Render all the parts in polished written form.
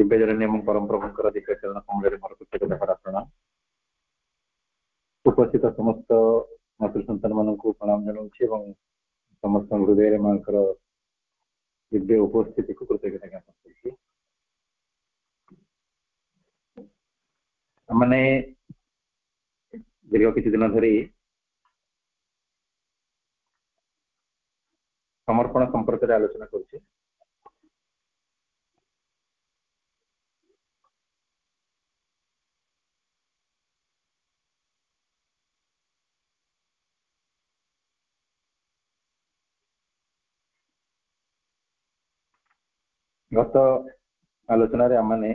दिव्यजननी परम प्रभुंकर दिव्य चरण कमल मोर कृतज्ञता प्रार्थना उपस्थित समस्त मातृ सन्तान मान प्रणाम जनाऊँ समस्त हृदय माँ दिव्य उपस्थिति को कृतज्ञता ज्ञापन मैंने दीर्घ किसी दिन धरी समर्पण संपर्क में आलोचना करुचे गत आलोचना रे आमने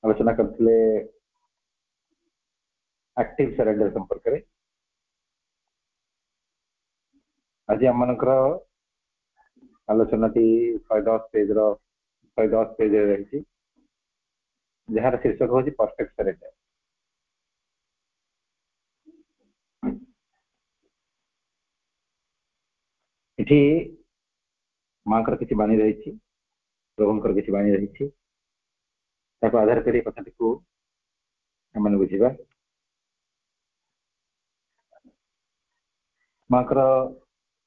आलोचना करथिले एक्टिव सरेंडर संपर्क रे आज आम आलोचना टी 110 पेज रही जार शीर्षक हूँ परफेक्ट सरेंडर। इठी माँ किसी बाणी रही प्रभुंकर किसी बाणी रही आधार कर कथा को आम बुझा माँ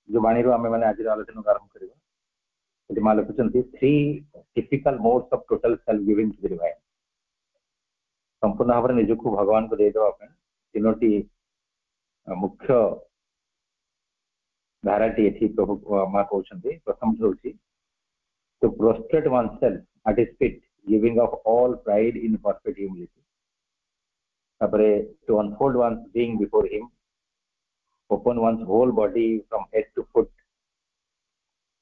जो बाणी रू आम मैंने आज आलोचना आरंभ करवा माँ लिखुं 3 typical modes of total self giving to the divine संपूर्ण भाव में निजक भगवान को देदेवा 3टी मुख्य धाराटी ये प्रभु माँ कहते प्रथम हूँ to prostrate oneself at his feet giving up all pride in perfect humility तापरे to unfold one's being before him open one's whole body from head to foot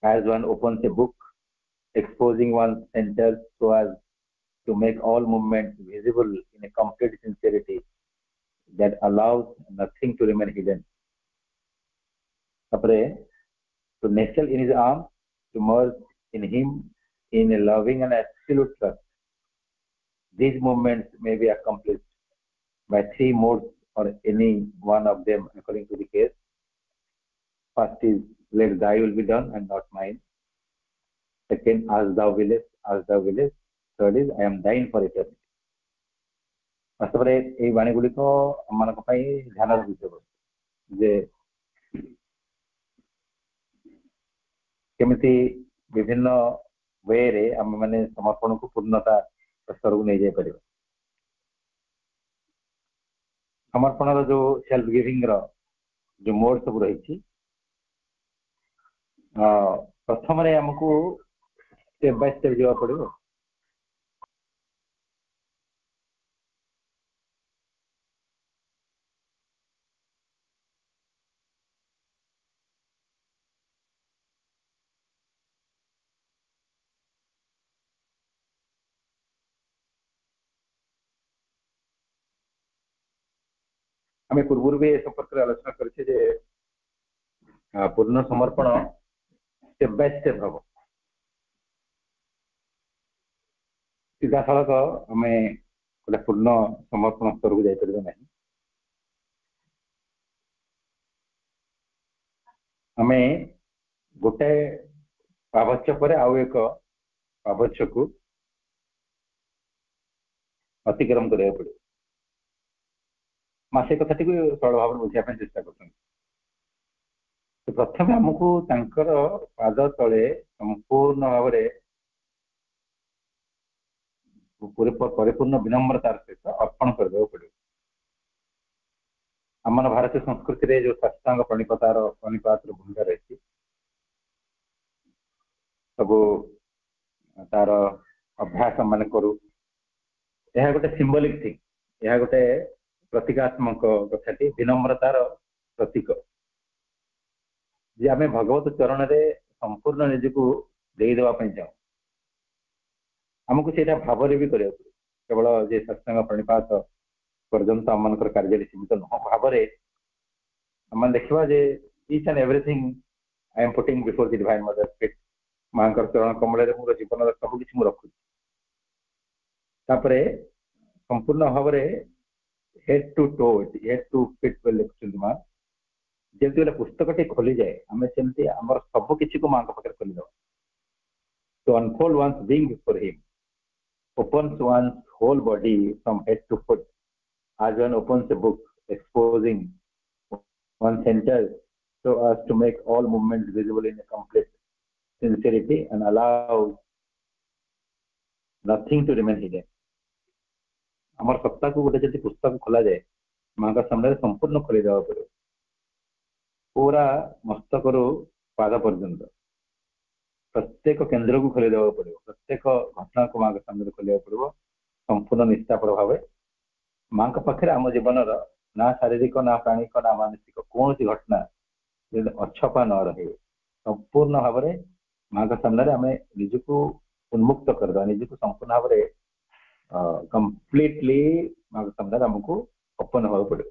as one opens a book exposing one's centers so as to make all movements visible in a complete sincerity that allows nothing to remain hidden तापरे to nestle in his arms to merge in him in a loving and absolute trust. These movements may be accomplished by 3 modes or any one of them according to the case. First is let thy will be done and not mine. Second, as thou willest, as thou willest. Third is I am thine for eternity. वास्तव में ये वाणी गुड़िक आम ध्यान विषय जे केमिति विभिन्न वे रे आम मैंने समर्पण को पूर्णता स्तर को नहीं जापर समर्पण जो सेल्फ गिविंग जो मोड सब रही प्रथम आमको स्टेप बाय स्टेप जावा पड़ो आम पूर्व भी संपर्क में आलोचना कर पूर्ण समर्पण स्टेप बाय स्टेप हम सीधा सड़क आम गोटे पूर्ण समर्पण स्तर को जापर ना आम गोटे पावच्य पर आउ एक पावच्य को अतिक्रम करा पड़े से कथा टी सरल भाव बुझापी चेष्टा कर प्रथम आमको पाद तले संपूर्ण भाव परिपूर्ण विनम्रतार सहित अर्पण करदेव पड़े आम भारतीय संस्कृति रे जो साष्टांग प्रणिपात भूमिका रही सब तार अभ्यास मान करू यह गोटे सिंबलिक थिंग यह गोटे प्रतीकात्मक कथाटी विनम्रतार प्रतीक जे आम भगवत चरण रे संपूर्ण निज को देदेवाई चाहूँ आमको से भाव भी करा केवल जे सत्संग प्रणिपात पर्यंत आम कार्य सीमित नुह भाव आम देखा जे each and everything I am putting before the divine mother feet माँ चरण कमल मोर जीवन सब किसी रखुची संपूर्ण भाव head to toe head to feet लिखुं माँ ଯେମିତି ଗୋଟେ ପୁସ୍ତକଟି ଖୋଲିଯାଏ ଆମେ ସେମିତି ଆମର ସବୁ କିଛିକୁ ମାଙ୍କ ପାଖରେ ଖୋଲିଦେବା। To unfold one's being before him opens one's whole body from head to foot as one opens a book, exposing one center so as to make all movements visible in a complete sincerity and allow nothing to remain hidden। ଆମର ସତ୍ତାକୁ ଗୋଟେ ଯଦି ପୁସ୍ତକ ଖୋଲାଯାଏ ମାଙ୍କ ସାମ୍ନାରେ ସମ୍ପୂର୍ଣ୍ଣ ଖୋଲିଦେବାକୁ ପଡ଼ିବ, ପୁରା ମସ୍ତକରୁ ପାଦ ପର୍ଯ୍ୟନ୍ତ ପ୍ରତ୍ୟେକ କେନ୍ଦ୍ରକୁ ଖୋଲିଦେବାକୁ ପଡ଼ିବ, ପ୍ରତ୍ୟେକ ଘଟଣାକୁ ମାଙ୍କ ସାମ୍ନାରେ ଖୋଲିବାକୁ ପଡ଼ିବ ସମ୍ପୂର୍ଣ୍ଣ ନିଷ୍ଠାପର ଭାବେ। ମାଙ୍କ ପାଖରେ ଆମ ଜୀବନର ନା ଶାରୀରିକ ନା ପ୍ରାଣିକ ନା ମାନସିକ କୌଣସି ଘଟଣା ଯଦି ଅଛପା ନ ରହେ, ସମ୍ପୂର୍ଣ୍ଣ ଭାବରେ ମାଙ୍କ ସାମ୍ନାରେ ଆମେ ନିଜକୁ ଉନ୍ମୁକ୍ତ କରିଦେବା, ନିଜକୁ ସମ୍ପୂର୍ଣ୍ଣ ଭାବରେ କମ୍ପ୍ଲିଟଲି ମାଙ୍କ ସାମ୍ନାରେ ଆମକୁ ଓପନ ହେବାକୁ ପଡ଼ିବ।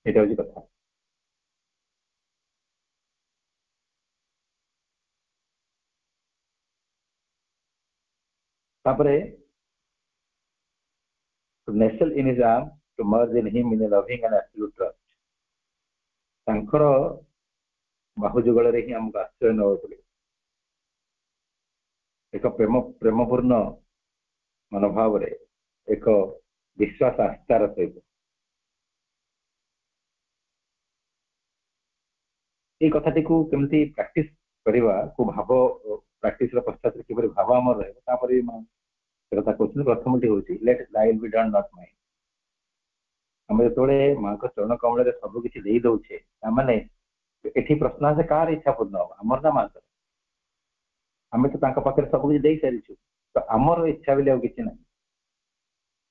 ଏଇଟା ହଉଛି କଥା। ତାପରେ to nestle in his arms, to merge in him in a loving and absolute trust। ତାଙ୍କର ବାହୁ ଯୁଗଳରେ ହିଁ ଆମକୁ ଆଶ୍ରୟ ନେବାକୁ ପଡ଼ିବ, ଏକ ପ୍ରେମପୂର୍ଣ୍ଣ ମନୋଭାବରେ, ଏକ ବିଶ୍ୱାସ ଆସ୍ଥାର ସହିତ। এই କଥାଟିକୁ କେମିତି ପ୍ରାକ୍ଟିସ କରିବା, ଭାବ ପ୍ରାକ୍ଟିସର ପଶ୍ଚାତରେ କିପରି ଭାବ ଆମର ରହିବ, ତାପରେ ସେ କଥା କହୁଛନ୍ତି। ପ୍ରଥମଟି ହଉଛି late thy will be done not mine। ଆମେ ଯେତେବେଳେ ମାଙ୍କ ଚରଣ କମଳରେ ସବୁ କିଛି ଦେଇ ଦଉଛେ, ତାମାନେ ଏଠି ପ୍ରଶ୍ନ ଆସେ କାହାର ଇଚ୍ଛା ପୂର୍ଣ୍ଣ ହବ, ଆମର ନା ମାଙ୍କର? ଆମେ ତ ତାଙ୍କ ପାଖରେ ସବୁ କିଛି ଦେଇ ସାରିଛୁ, ତ ଆମର ଇଚ୍ଛା ବୋଲି ଆଉ କିଛି ନାହିଁ।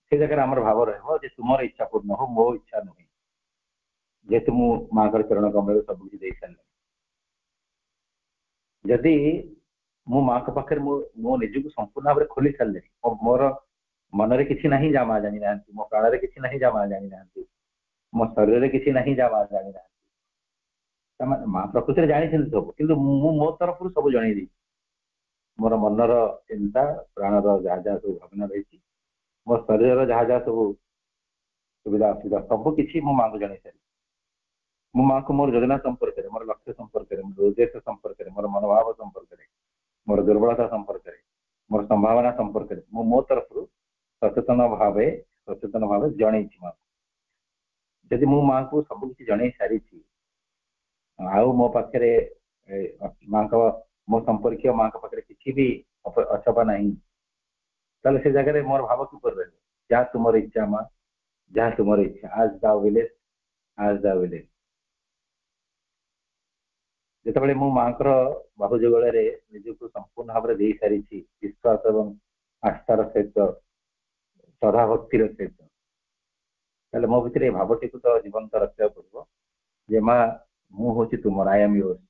ସେ ଜାଗାରେ ଆମର ଭାବ ରହିବ ଯେ ତୁମର ଇଚ୍ଛା ପୂର୍ଣ୍ଣ ହଉ, ମୋ ଇଚ୍ଛା ନୁହେଁ, ଯେହେତୁ ମୁଁ ମାଙ୍କର ଚରଣ କମଳରେ ସବୁ କିଛି ଦେଇ ସାରିଲି। ଯଦି ମୁଁ ମାଙ୍କ ପାଖରେ ମୋ ନିଜକୁ ସମ୍ପୂର୍ଣ୍ଣ ଭାବରେ ଖୋଲି ସାରିଲିଣି, ମୋର ମନରେ କିଛି ନାହିଁ ଯାହା ମା ଜାଣିନାହାନ୍ତି, ମୋ ପ୍ରାଣରେ କିଛି ନାହିଁ ଯାହା ମା ଜାଣିନାହାନ୍ତି, ମୋ ଶରୀରରେ କିଛି ନାହିଁ ଯାହା ମା ଜାଣିନାହାନ୍ତି, ତାମାନେ ମା ପ୍ରକୃତିରେ ଜାଣିଛନ୍ତି ସବୁ, କିନ୍ତୁ ମୁଁ ମୋ ତରଫରୁ ସବୁ ଜଣେଇ ଦେଇଛି। ମୋର ମନର ଚିନ୍ତା, ପ୍ରାଣର ଯାହା ଯାହା ସବୁ ଭାବନା ରହିଛି, ମୋ ଶରୀରର ଯାହା ଯାହା ସବୁ ସୁବିଧା ଅସୁବିଧା ସବୁ କିଛି ମୁଁ ମାଙ୍କୁ ଜଣେଇ ସାରିଛି। ମୁଁ ମାଙ୍କୁ ମୋର ଯୋଜନା ସମ୍ପର୍କରେ, ମୋର ଲକ୍ଷ୍ୟ ସମ୍ପର୍କରେ, ମୋର ଉଦ୍ଦେଶ୍ୟ ସମ୍ପର୍କରେ, ମୋର ମନୋଭାବ ସମ୍ପର୍କରେ, ମୋର ଦୁର୍ବଳତା ସମ୍ପର୍କରେ, ମୋର ସମ୍ଭାବନା ସମ୍ପର୍କରେ ମୁଁ ମୋ ତରଫରୁ ସଚେତନ ଭାବେ ଜଣେଇଛି ମାଙ୍କୁ। ଯଦି ମୁଁ ମାଙ୍କୁ ସବୁ କିଛି ଜଣେଇ ସାରିଛି, ଆଉ ମୋ ପାଖରେ ମୋ ସମ୍ପର୍କୀୟ ମାଙ୍କ ପାଖରେ କିଛି ବି ଅଛପା ନାହିଁ, ତାହେଲେ ସେ ଜାଗାରେ ମୋର ଭାବ କିପରି ରହିବ? ଯାହା ତୁମର ଇଚ୍ଛା ମା, ଯାହା ତୁମର ଇଚ୍ଛା, as thou willest, as thou willest। ଯେତେବେଳେ ମୁଁ ମାଙ୍କର ବାହୁ ଯୁଗଳରେ ନିଜକୁ ସମ୍ପୂର୍ଣ୍ଣ ଭାବରେ ଦେଇ ସାରିଛି ବିଶ୍ୱାସ ଏବଂ ଆସ୍ଥାର ସହିତ, ଶ୍ରଦ୍ଧା ଭକ୍ତିର ସହିତ, ତାହେଲେ ମୋ ଭିତରେ ଏ ଭାବଟିକୁ ତ ଜୀବନ୍ତ ରଖିବାକୁ ପଡିବ ଯେ ମା ମୁଁ ହଉଛି ତୁମର, ଆଇ ଆମ୍ ୟୋର୍ସ,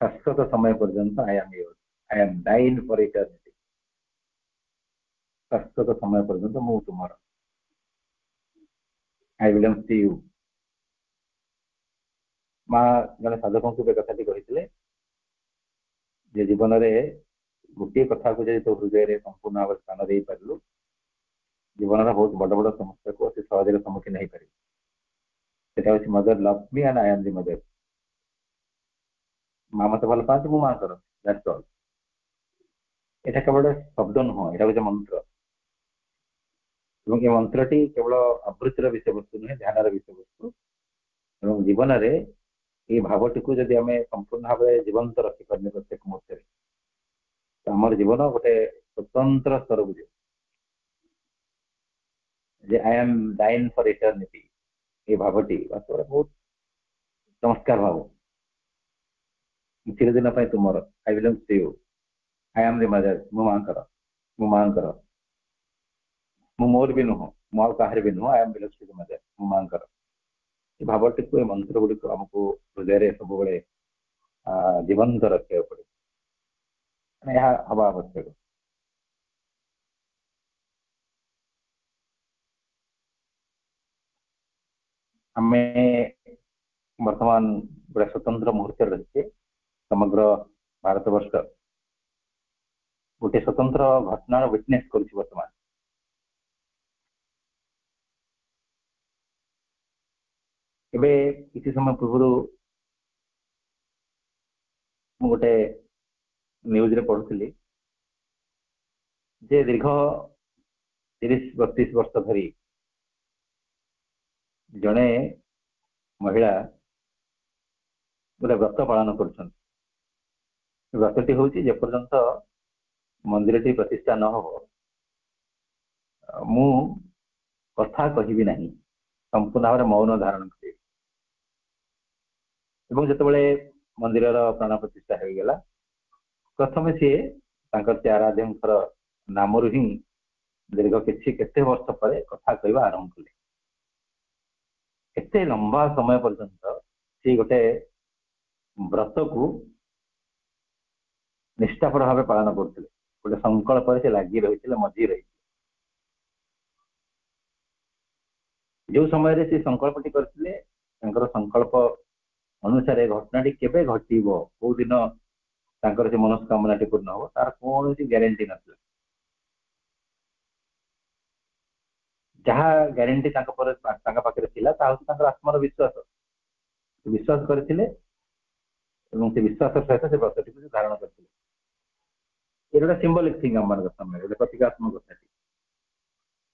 ଶାଶ୍ୱତ ସମୟ ପର୍ଯ୍ୟନ୍ତ I am yours, I am thine for eternity. ଶାଶ୍ୱତ ସମୟ ପର୍ଯ୍ୟନ୍ତ ମୁଁ ତୁମର, ଆଇ ବିଲଙ୍ଗସ୍ ଟୁ ୟୁ। ମା ଜଣେ ସାଧକଙ୍କୁ ଏ କଥାଟି କହିଥିଲେ ଯେ ଜୀବନରେ ଗୋଟିଏ କଥାକୁ ଯଦି ତୋ ହୃଦୟରେ ସମ୍ପୂର୍ଣ୍ଣ ଭାବରେ ସ୍ଥାନ ଦେଇପାରିଲୁ, ଜୀବନର ବହୁତ ବଡ ବଡ ସମସ୍ୟାକୁ ଅତି ସହଜରେ ସମ୍ମୁଖୀନ ହେଇପାରିବୁ। ସେଟା ହଉଛି mother love me and I am the mother. ମା ମତେ ଭଲ ପାଆନ୍ତି, ମୁଁ ମାଙ୍କର, ଦ୍ୟାଟ୍ସ ଅଲ୍। এটা କେବଳ ଶବ୍ଦ ନୁହଁ, ଏଇଟା ଗୋଟେ ମନ୍ତ୍ର, ଏବଂ ଏ ମନ୍ତ୍ରଟି କେବଳ ଆବୃତ୍ତିର ବିଷୟବସ୍ତୁ ନୁହେଁ, ଧ୍ୟାନର ବିଷୟବସ୍ତୁ। ଏବଂ ଜୀବନରେ এই ଭାବଟିକୁ ଯଦି ଆମେ ସମ୍ପୂର୍ଣ୍ଣ ଭାବରେ ଜୀବନ୍ତ ରଖିପାରିଲେ ପ୍ରତ୍ୟେକ ମୁହୂର୍ତ୍ତରେ, ତ ଆମର ଜୀବନ ଗୋଟେ ସ୍ୱତନ୍ତ୍ର ସ୍ତରକୁ ଯିବ। ଯେ I am thine for eternity, এই ଭାବଟି ବାସ୍ତବରେ ବହୁତ ଚମତ୍କାର ଭାବ। ଚିରଦିନ ପାଇଁ ତୁମର, I belongs to you, I am the mother, ମୁଁ ମାଙ୍କର, ମୁଁ ମୋର ବି ନୁହଁ, ମୁଁ ଆଉ କାହାର ବି ନୁହଁ, I am belongs two the mother, ମୁଁ ମାଙ୍କର। ଏ ଭାବଟିକୁ, ଏ ମନ୍ତ୍ର ଗୁଡିକୁ ଆମକୁ ହୃଦୟରେ ସବୁବେଳେ ଜୀବନ୍ତ ରଖିବାକୁ ପଡିବ, ଏହା ହବା ଆବଶ୍ୟକ। ଆମେ ବର୍ତ୍ତମାନ ଗୋଟେ ସ୍ୱତନ୍ତ୍ର ମୁହୂର୍ତ୍ତରେ ରହିଛେ। ସମଗ୍ର ଭାରତବର୍ଷ ଗୋଟେ ସ୍ୱତନ୍ତ୍ର ଘଟଣାର ୱିଟନେସ୍ କରୁଛି ବର୍ତ୍ତମାନ। ଏବେ କିଛି ସମୟ ପୂର୍ବରୁ ମୁଁ ଗୋଟେ ନ୍ୟୁଜରେ ପଢୁଥିଲି ଯେ ଦୀର୍ଘ 30-32 ବର୍ଷ ଧରି ଜଣେ ମହିଳା ଗୋଟେ ବ୍ରତ ପାଳନ କରୁଛନ୍ତି। ବ୍ରତଟି ହଉଛି ଯେପର୍ଯ୍ୟନ୍ତ ମନ୍ଦିରଟି ପ୍ରତିଷ୍ଠା ନ ହବ ମୁଁ କଥା କହିବି ନାହିଁ, ସମ୍ପୂର୍ଣ୍ଣ ଭାବରେ ମୌନ ଧାରଣ କରିବି। ଏବଂ ଯେତେବେଳେ ମନ୍ଦିରର ପ୍ରାଣ ପ୍ରତିଷ୍ଠା ହେଇଗଲା, ପ୍ରଥମେ ସିଏ ତାଙ୍କର ସେ ଆରାଧ୍ୟଙ୍କର ନାମରୁ ହିଁ ଦୀର୍ଘ କେତେ ବର୍ଷ ପରେ କଥା କହିବା ଆରମ୍ଭ କଲେ। ଏତେ ଲମ୍ବା ସମୟ ପର୍ଯ୍ୟନ୍ତ ସେ ଗୋଟେ ବ୍ରତକୁ ନିଷ୍ଠାପର ଭାବେ ପାଳନ କରୁଥିଲେ, ଗୋଟେ ସଂକଳ୍ପରେ ସେ ଲାଗି ରହିଥିଲେ, ମଝି ରହିଥିଲେ। ଯୋଉ ସମୟରେ ସେ ସଂକଳ୍ପଟି କରିଥିଲେ, ତାଙ୍କର ସଂକଳ୍ପ ଅନୁସାରେ ଘଟଣାଟି କେବେ ଘଟିବ, କୋଉ ଦିନ ତାଙ୍କର ସେ ମନସ୍କାମନାଟି ପୂର୍ଣ୍ଣ ହବ, ତାର କୌଣସି ଗ୍ୟାରେଣ୍ଟି ନଥିଲା। ଯାହା ଗ୍ୟାରେଣ୍ଟି ତାଙ୍କ ପାଖରେ ଥିଲା ତାହା ହଉଛି ତାଙ୍କର ଆତ୍ମର ବିଶ୍ୱାସ। ବିଶ୍ୱାସ କରିଥିଲେ ଏବଂ ସେ ବିଶ୍ୱାସ ସହିତ ସେ ବ୍ରତଟିକୁ ଧାରଣ କରିଥିଲେ। ଏଇଟା ଗୋଟେ ସିମ୍ବଲିକ ଥିଙ୍ଗ ଆମମାନଙ୍କ ସାମ୍ନାରେ, ଗୋଟେ ପ୍ରତୀକାତ୍ମକ କଥାଟି।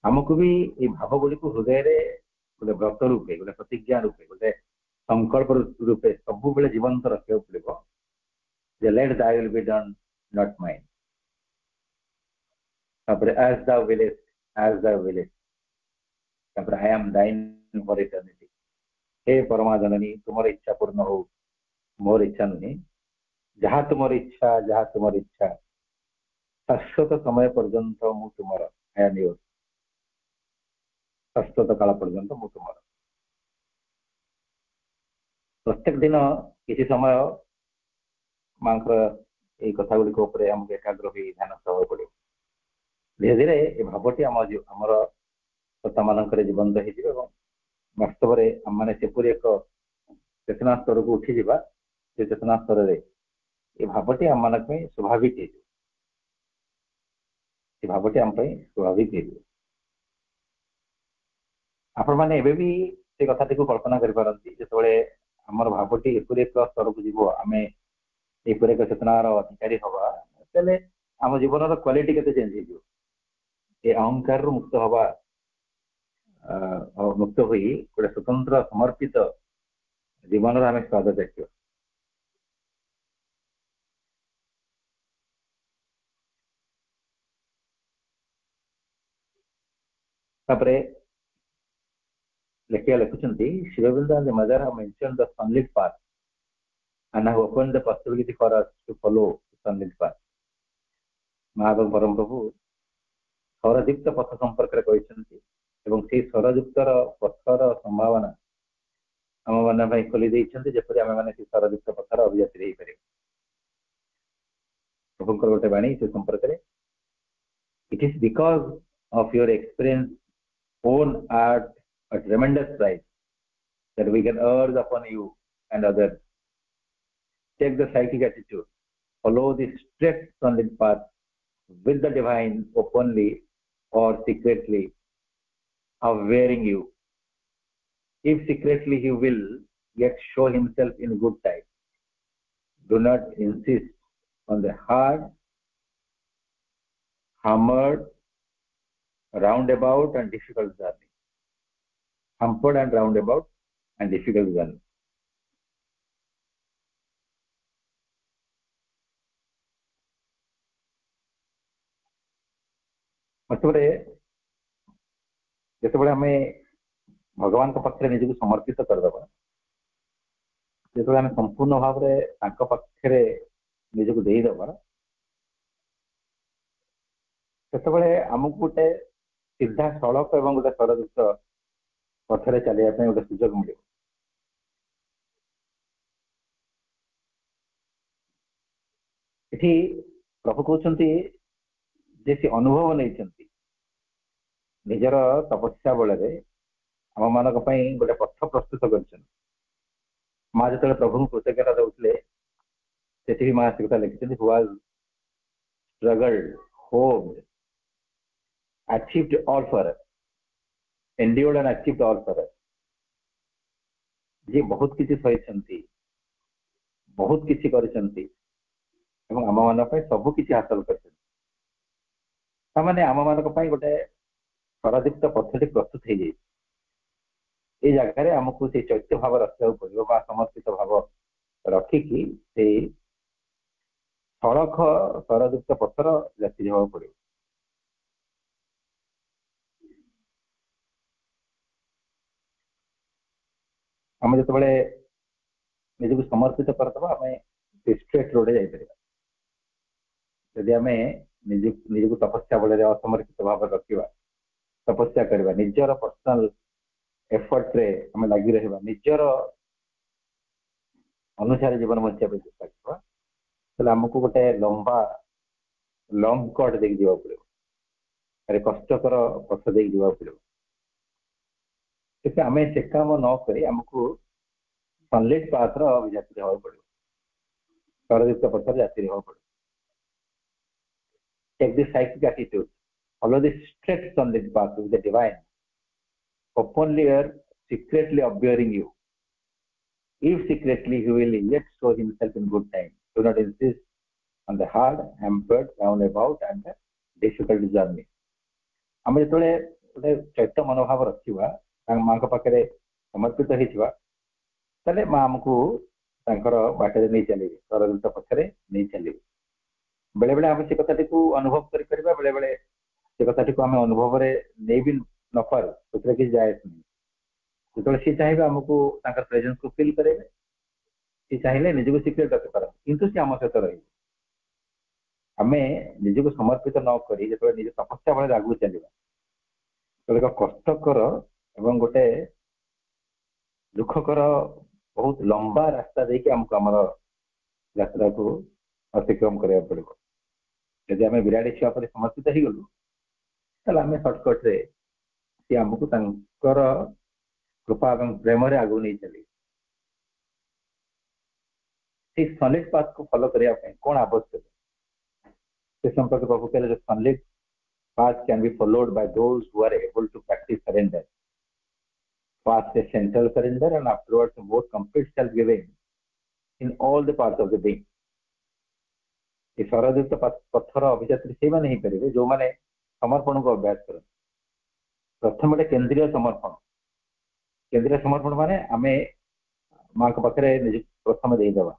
ଆମକୁ ବି ଏଇ ଭାବ ଗୁଡିକୁ ହୃଦୟରେ ଗୋଟେ ବ୍ରତ ରୂପେ, ଗୋଟେ ପ୍ରତିଜ୍ଞା ରୂପେ, ଗୋଟେ ସଂକଳ୍ପ ରୂପେ ସବୁବେଳେ ଜୀବନ୍ତ ରଖିବାକୁ ପଡିବ ଯେ let thy will be done, not mine। ତାପରେ as thou willest, ତାପରେ I am thine for eternity। हे ପରମା ଜନନୀ, ତୁମର ଇଚ୍ଛା ପୂର୍ଣ୍ଣ ହଉ, ମୋର ଇଚ୍ଛା ନୁହେଁ। ଯାହା ତୁମର ଇଚ୍ଛା, ଶାଶ୍ୱତ ସମୟ ପର୍ଯ୍ୟନ୍ତ ମୁଁ ତୁମର, I am yours। ଶାଶ୍ୱତ କାଳ ପର୍ଯ୍ୟନ୍ତ ମୁଁ ତୁମର। ପ୍ରତ୍ୟେକ ଦିନ କିଛି ସମୟ ମାଙ୍କର ଏଇ କଥା ଗୁଡିକ ଉପରେ ଆମକୁ ଏକାଗ୍ର ହୋଇ ଧ୍ୟାନ ଦେବାକୁ ପଡିବ। ଧୀରେ ଧୀରେ ଏ ଭାବଟି ଆମର ମାନଙ୍କରେ ଜୀବନ୍ତ ହେଇଯିବ ଏବଂ ବାସ୍ତବରେ ଆମମାନେ ସେପରି ଏକ ଚେତନା ସ୍ତରକୁ ଉଠିଯିବା, ସେ ଚେତନା ସ୍ତରରେ ଏ ଭାବଟି ଆମମାନଙ୍କ ପାଇଁ ସ୍ୱାଭାବିକ ହେଇଯିବ। ଏ ଭାବଟି ଆମ ପାଇଁ ସ୍ୱାଭାବିକ ହେଇଯିବ। ଆପଣମାନେ ଏବେ ବି ସେ କଥାଟିକୁ କଳ୍ପନା କରିପାରନ୍ତି, ଯେତେବେଳେ ଆମର ଭାବଟି ଏପରି ଏକ ସ୍ତରକୁ ଯିବ, ଆମେ ଏପରି ଏକ ଚେତନାର ଅଧିକାରୀ ହବା, ତାହେଲେ ଆମ ଜୀବନର କ୍ୱାଲିଟି କେତେ ଚେଞ୍ଜ ହେଇଯିବ। ଏ ଅହଙ୍କାରରୁ ମୁକ୍ତ ହବା, ମୁକ୍ତ ହୋଇ ଗୋଟେ ସ୍ୱତନ୍ତ୍ର ସମର୍ପିତ ଜୀବନର ଆମେ ସ୍ୱାଦ ଦେଖିବା। ତାପରେ ଲେଖୁଛନ୍ତି Sri Aurobindo and the mother have mentioned the sunlit path and have opened the possibility for us to follow the sunlit path। ମା ଏବଂ ପରମ ପ୍ରଭୁ ସୌରଦୀପ୍ତ ପଥ ସମ୍ପର୍କରେ କହିଛନ୍ତି ଏବଂ ସେଇ ସୌରଦୀପ୍ତର ପଥର ସମ୍ଭାବନା ଆମ ମାନଙ୍କ ପାଇଁ ଖୋଲି ଦେଇଛନ୍ତି, ଯେପରି ଆମେ ମାନେ ସେ ସୌରଦୀପ୍ତ ପଥର ଅଭିଯାତ୍ରୀ ହେଇପାରିବୁ। ପ୍ରଭୁଙ୍କର ଗୋଟେ ବାଣୀ ସେ ସମ୍ପର୍କରେ, it is because of your experience own at a tremendous price that we can urge upon you and others, take the psychic attitude, follow the straight sunlit path with the divine openly or secretly availing you. If secretly he will yet show himself in good time, do not insist on the hard, hammered, roundabout and difficult journey. Hampered and roundabout and difficult journey। ଯେତେବେଳେ ଆମେ ଭଗବାନଙ୍କ ପାଖରେ ନିଜକୁ ସମର୍ପିତ କରିଦେବା, ଯେତେବେଳେ ଆମେ ସମ୍ପୂର୍ଣ୍ଣ ଭାବରେ ତାଙ୍କ ପାଖରେ ନିଜକୁ ଦେଇଦେବା, ସେତେବେଳେ ଆମକୁ ଗୋଟେ ସିଧା ସଳଖ ଏବଂ ଗୋଟେ ସରଯୁକ୍ତ ପଥରେ ଚାଲିବା ପାଇଁ ଗୋଟେ ସୁଯୋଗ ମିଳିବ। ଏଠି ପ୍ରଭୁ କହୁଛନ୍ତି ଯେ ସେ ଅନୁଭବ ନେଇଛନ୍ତି ନିଜର ତପସ୍ୟା ବଳରେ ଆମ ମାନଙ୍କ ପାଇଁ ଗୋଟେ ପଥ ପ୍ରସ୍ତୁତ କରିଛନ୍ତି। ମା ଯେତେବେଳେ ପ୍ରଭୁଙ୍କୁ କୃତଜ୍ଞତା ଦେଉଥିଲେ, ସେଠି ବି ମା ସେ କଥା ଲେଖିଛନ୍ତି, who has struggled, hoped, achieved all for us, endured and achieved all for us। जी बहुत किसी सही बहुत किसी करिसेंती एवं आम मान सब किसी हासिल कर आम मान गोटे स्वरदीप्त पद्धति प्रस्तुत हो जाए ये जगह आमको से चैत्य भाव रखा पड़ो समर्पित भाव रखिकी से सड़क स्वरदीप्त पथर जाति होगा पड़ो आम जो निजक समर्पित करदे आम स्ट्रेट रोड जापर जदि आम निजक तपस्या बल असमर्पित भाव रखा तपस्या करवा निजर पर्सनाल एफर्ट रे आम लगी रहा निजर अनुसार जीवन बचा चेष्टा करवा आमको गोटे लंबा लंग कट देख जावा पड़ो अरे कष्टकर पथ देख जावा पड़ो क्योंकि आम से काम नक आमको सनलाइट पाथ जात्री हवा पड़ो स्वरदीप्त पथर जात्री हवा पड़ो take this psychic attitude follow the straight sunlit path with the divine openly or secretly obscuring you. If secretly he will yet show himself in good time. Do not insist on the hard, hampered, roundabout and the difficult journey. आम जो गोटे चैत्य मनोभाव रखा माँ पाखे समर्पित होते माँ आमको बाटर नहीं चलिए स्वरदीप्त पथरे नहीं चलिए बेले बेले आम से कथाटी को अनुभव कर बेले बेले से कथाटी को आम अनुभव नहीं भी न पार किसी जाए जो सी चाहिए आमको प्रेजेंस को फिल करेंगे सी चाहिए निजक सिक्रेट रखिपार किंतु सी आम सहित रही आम निजक समर्पित नक जो निज तपस्या बल आगू चलवा तो एक कष्टकर एवं गोटे दुखकर बहुत लंबा रास्ता देखिए आमको आमर यात्रा को अतिक्रम करने पड़ो जदि आम विराट छुआ पर समर्पित हो गलु आम सर्टकट रे सी आमको कृपा और प्रेम आगू नहीं चलिए सनलाइट पाथ को फॉलो करने कौन आवश्यक से संपर्क प्रभु कहले sunlight path can be followed by those who are able to practice surrender. First, a central surrender and afterwards a more complete self-giving in all the parts of the being. ये स्वरदीप्त पथर अभिजात्री से मैंने ही करेंगे जो मैंने समर्पण को अभ्यास कर प्रथम गोटे केंद्रीय समर्पण माने आम माँ पाखे निज प्रथम देदेवा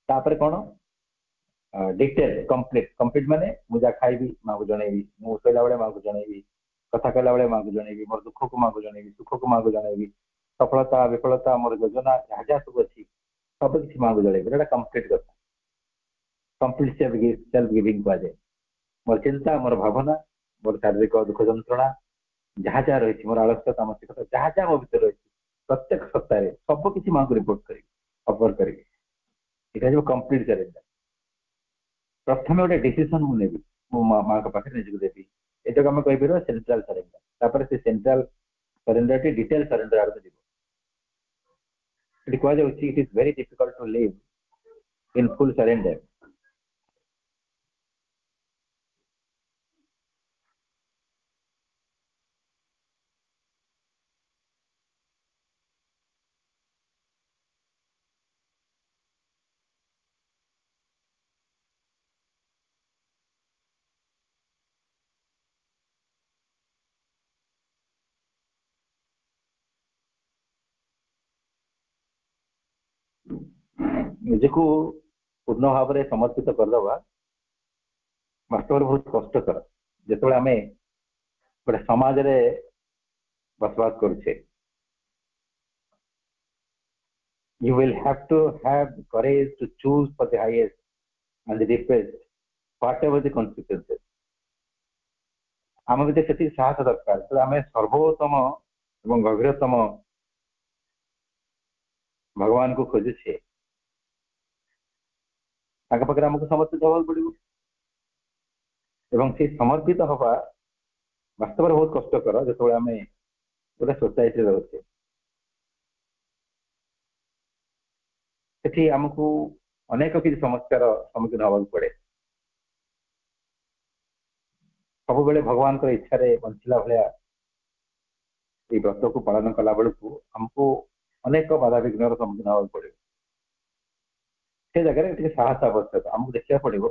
तापर कौन डिटेल कंप्लीट माने मुझे खाइबी माँ को जनइबी मु शोला बेले माँ को जनइबी कथा कहला बेले माँ को जनइबी मोर दुख को माँ को जनइबी सुख को माँ को जनइबी सफलता विफलता मोर योजना जहाँ जहाँ सब अच्छी सब किसी माँ को जनइबी कंप्लीट कथा कंप्लीट सेल्फ गिविंग कहुए मोर चिंता मोर भावना मोर शारीरिक दुख जंत्रणा जहाँ जहाँ रही मोर आलस्यता मानसिकता जहाँ जहाँ मो भर रही प्रत्येक सप्ताह सब किसी माँ को रिपोर्ट करी अफर करी ये कंप्लीट सरेंडर प्रथम गोटे डिसीजन मुझे माँ पाखे निजक देवी ये आम कहीपर सेंट्राल सरेंडर से central surrender total surrender आड़ कहुए it is very difficult to live in full surrender निजक पूर्ण भाव में समर्पित करदे वास्तव में बहुत कष्टकर जो आम गोटे समाज रे बसवास करुचे you will have to have courage to choose for the highest and the deepest whatever the consequences आम भीतर से साहस दरकार तो आम सर्वोत्तम एवं गभीरतम भगवान को खोजुचे पाखे आमको समर्पित हवा पड़ो से समर्पित हवा वास्तव में बहुत कष्टकर जो आम गोटे सोसाइटी रोचे से आमको अनेक किसी समस्यार सम्मुखीन हवा पड़े सब बेले भगवान इच्छा बंचला भाया व्रत को पालन कला बेलू हमको ଅନେକ ବାଧାବିଘ୍ନର ସମ୍ମୁଖୀନ ହେବାକୁ ପଡିବ। ସେ ଜାଗାରେ ଟିକେ ସାହସ ଆବଶ୍ୟକ। ଆମକୁ ଦେଖିବାକୁ ପଡିବ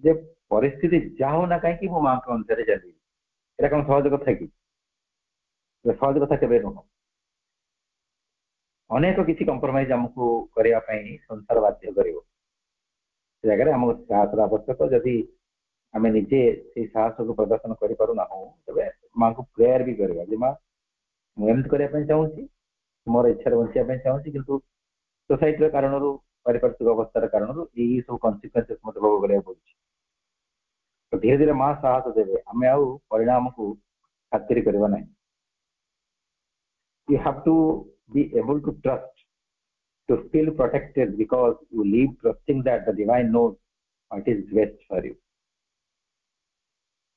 ଯେ ପରିସ୍ଥିତି ଯାହା ହଉ ନା କାହିଁକି ମୋ ମାଙ୍କ ଅନୁସାରେ ଚାଲିବି। ଏଇଟା କଣ ସହଜ କଥା କି? ସହଜ କଥା କେବେ ନୁହଁ। ଅନେକ କିଛି କମ୍ପ୍ରମାଇଜ ଆମକୁ କରିବା ପାଇଁ ସଂସାର ବାଧ୍ୟ କରିବ। ସେ ଜାଗାରେ ଆମକୁ ସାହସର ଆବଶ୍ୟକ। ଯଦି ଆମେ ନିଜେ ସେଇ ସାହସକୁ ପ୍ରଦର୍ଶନ କରିପାରୁନାହୁଁ ତେବେ ମାଙ୍କୁ ପ୍ରେୟାର ବି କରିବା ଯେ ମା ମୁଁ ଏମିତି କରିବା ପାଇଁ ଚାହୁଁଛି, ମୋର ଇଚ୍ଛାରେ ବଞ୍ଚିବା ପାଇଁ ଚାହୁଁଛି, କିନ୍ତୁ ସୋସାଇଟିର କାରଣରୁ ପାରିପାର୍ଶ୍ୱିକ ଅବସ୍ଥାର କାରଣରୁ ଏଇ ସବୁ କନସିକ୍ୱେନ୍ସେସ୍ ମତେ ଭୋଗ କରିବାକୁ ପଡୁଛି। ତ ଧୀରେ ଧୀରେ ମା ସାହସ ଦେବେ, ଆମେ ଆଉ ପରିଣାମକୁ ଖାତିର କରିବା ନାହିଁ। You have to be able to trust, to feel protected because you live trusting that the divine knows what is best for you.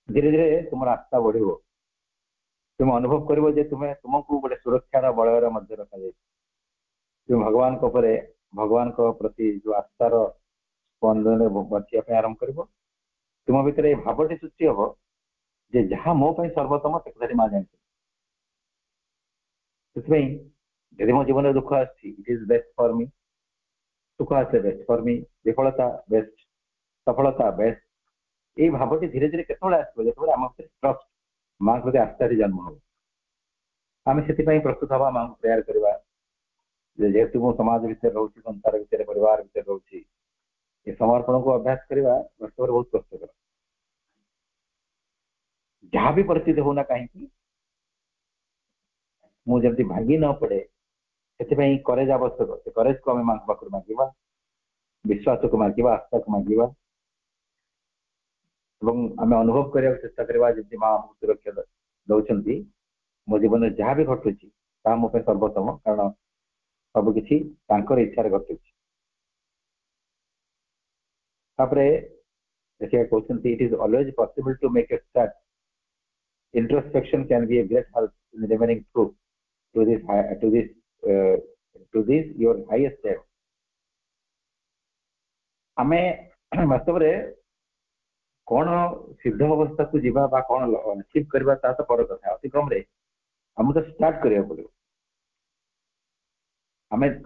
ଧୀରେ ଧୀରେ ତୁମର ଆସ୍ଥା ବଢିବ। ତୁମେ ଅନୁଭବ କରିବ ଯେ ତୁମକୁ ଗୋଟେ ସୁରକ୍ଷାର ବଳୟର ମଧ୍ୟ ରଖାଯାଇଛି। ତୁମେ ଭଗବାନଙ୍କ ଉପରେ, ଭଗବାନଙ୍କ ପ୍ରତି ଯୋଉ ଆସ୍ଥାର ସ୍ପନ୍ଦନରେ ବଞ୍ଚିବା ପାଇଁ ଆରମ୍ଭ କରିବ। ତୁମ ଭିତରେ ଏ ଭାବଟି ସୃଷ୍ଟି ହବ ଯେ ଯାହା ମୋ ପାଇଁ ସର୍ବୋତ୍ତମ ସେ କଥାଟି ମା ଜାଣିଛନ୍ତି। ସେଥିପାଇଁ ଯଦି ମୋ ଜୀବନରେ ଦୁଃଖ ଆସିଛି, ଇଟ୍ ଇଜ ବେଷ୍ଟ ଫର ମି, ସୁଖ ଆସିଲେ ବେଷ୍ଟ ଫର ମି, ବିଫଳତା ବେଷ୍ଟ, ସଫଳତା ବେଷ୍ଟ। ଏଇ ଭାବଟି ଧୀରେ ଧୀରେ କେତେବେଳେ ଆସିବ? ଯେତେବେଳେ ଆମ ଭିତରେ ଟ୍ରଷ୍ଟ, ମାଙ୍କ ପ୍ରତି ଆସ୍ଥାଟି ଜନ୍ମ ହବ। ଆମେ ସେଥିପାଇଁ ପ୍ରସ୍ତୁତ ହବା, ମାଙ୍କୁ ପ୍ରେୟାର କରିବା ଯେ ଯେହେତୁ ମୁଁ ସମାଜ ଭିତରେ ରହୁଛି, ସଂସାର ଭିତରେ, ପରିବାର ଭିତରେ ରହୁଛି, ଏ ସମର୍ପଣକୁ ଅଭ୍ୟାସ କରିବା ବାସ୍ତବରେ ବହୁତ କଷ୍ଟକର। ଯାହା ବି ପରିସ୍ଥିତି ହଉନା କାହିଁକି ମୁଁ ଯେମିତି ଭାଙ୍ଗି ନ ପଡେ, ସେଥିପାଇଁ କରେଜ ଆବଶ୍ୟକ। ସେ କରେଜକୁ ଆମେ ମାଙ୍କ ପାଖରୁ ମାଗିବା, ବିଶ୍ୱାସକୁ ମାଗିବା, ଆସ୍ଥାକୁ ମାଗିବା ଏବଂ ଆମେ ଅନୁଭବ କରିବାକୁ ଚେଷ୍ଟା କରିବା ଯେମିତି ମା ଆମକୁ ସୁରକ୍ଷା ଦଉଛନ୍ତି। ମୋ ଜୀବନରେ ଯାହା ବି ଘଟୁଛି ତାହା ମୋ ପାଇଁ ସର୍ବୋତ୍ତମ, କାରଣ ସବୁକିଛି ତାଙ୍କର ଇଚ୍ଛାରେ ଘଟୁଛି। ତାପରେ ଦେଖିବା କହୁଛନ୍ତି ଇଟ୍ is always possible two make A start. Introspection can be a great help in remaining true to this your highest aim. ଆମେ ବାସ୍ତବରେ କଣ ସିଦ୍ଧ ଅବସ୍ଥାକୁ ଯିବା ବା କଣ ଆଚିଭ୍ କରିବା ତା ତ ପର କଥା। ଅତିକ୍ରମରେ ଆମକୁ ତ ଷ୍ଟାର୍ଟ କରିବାକୁ ପଡିବ।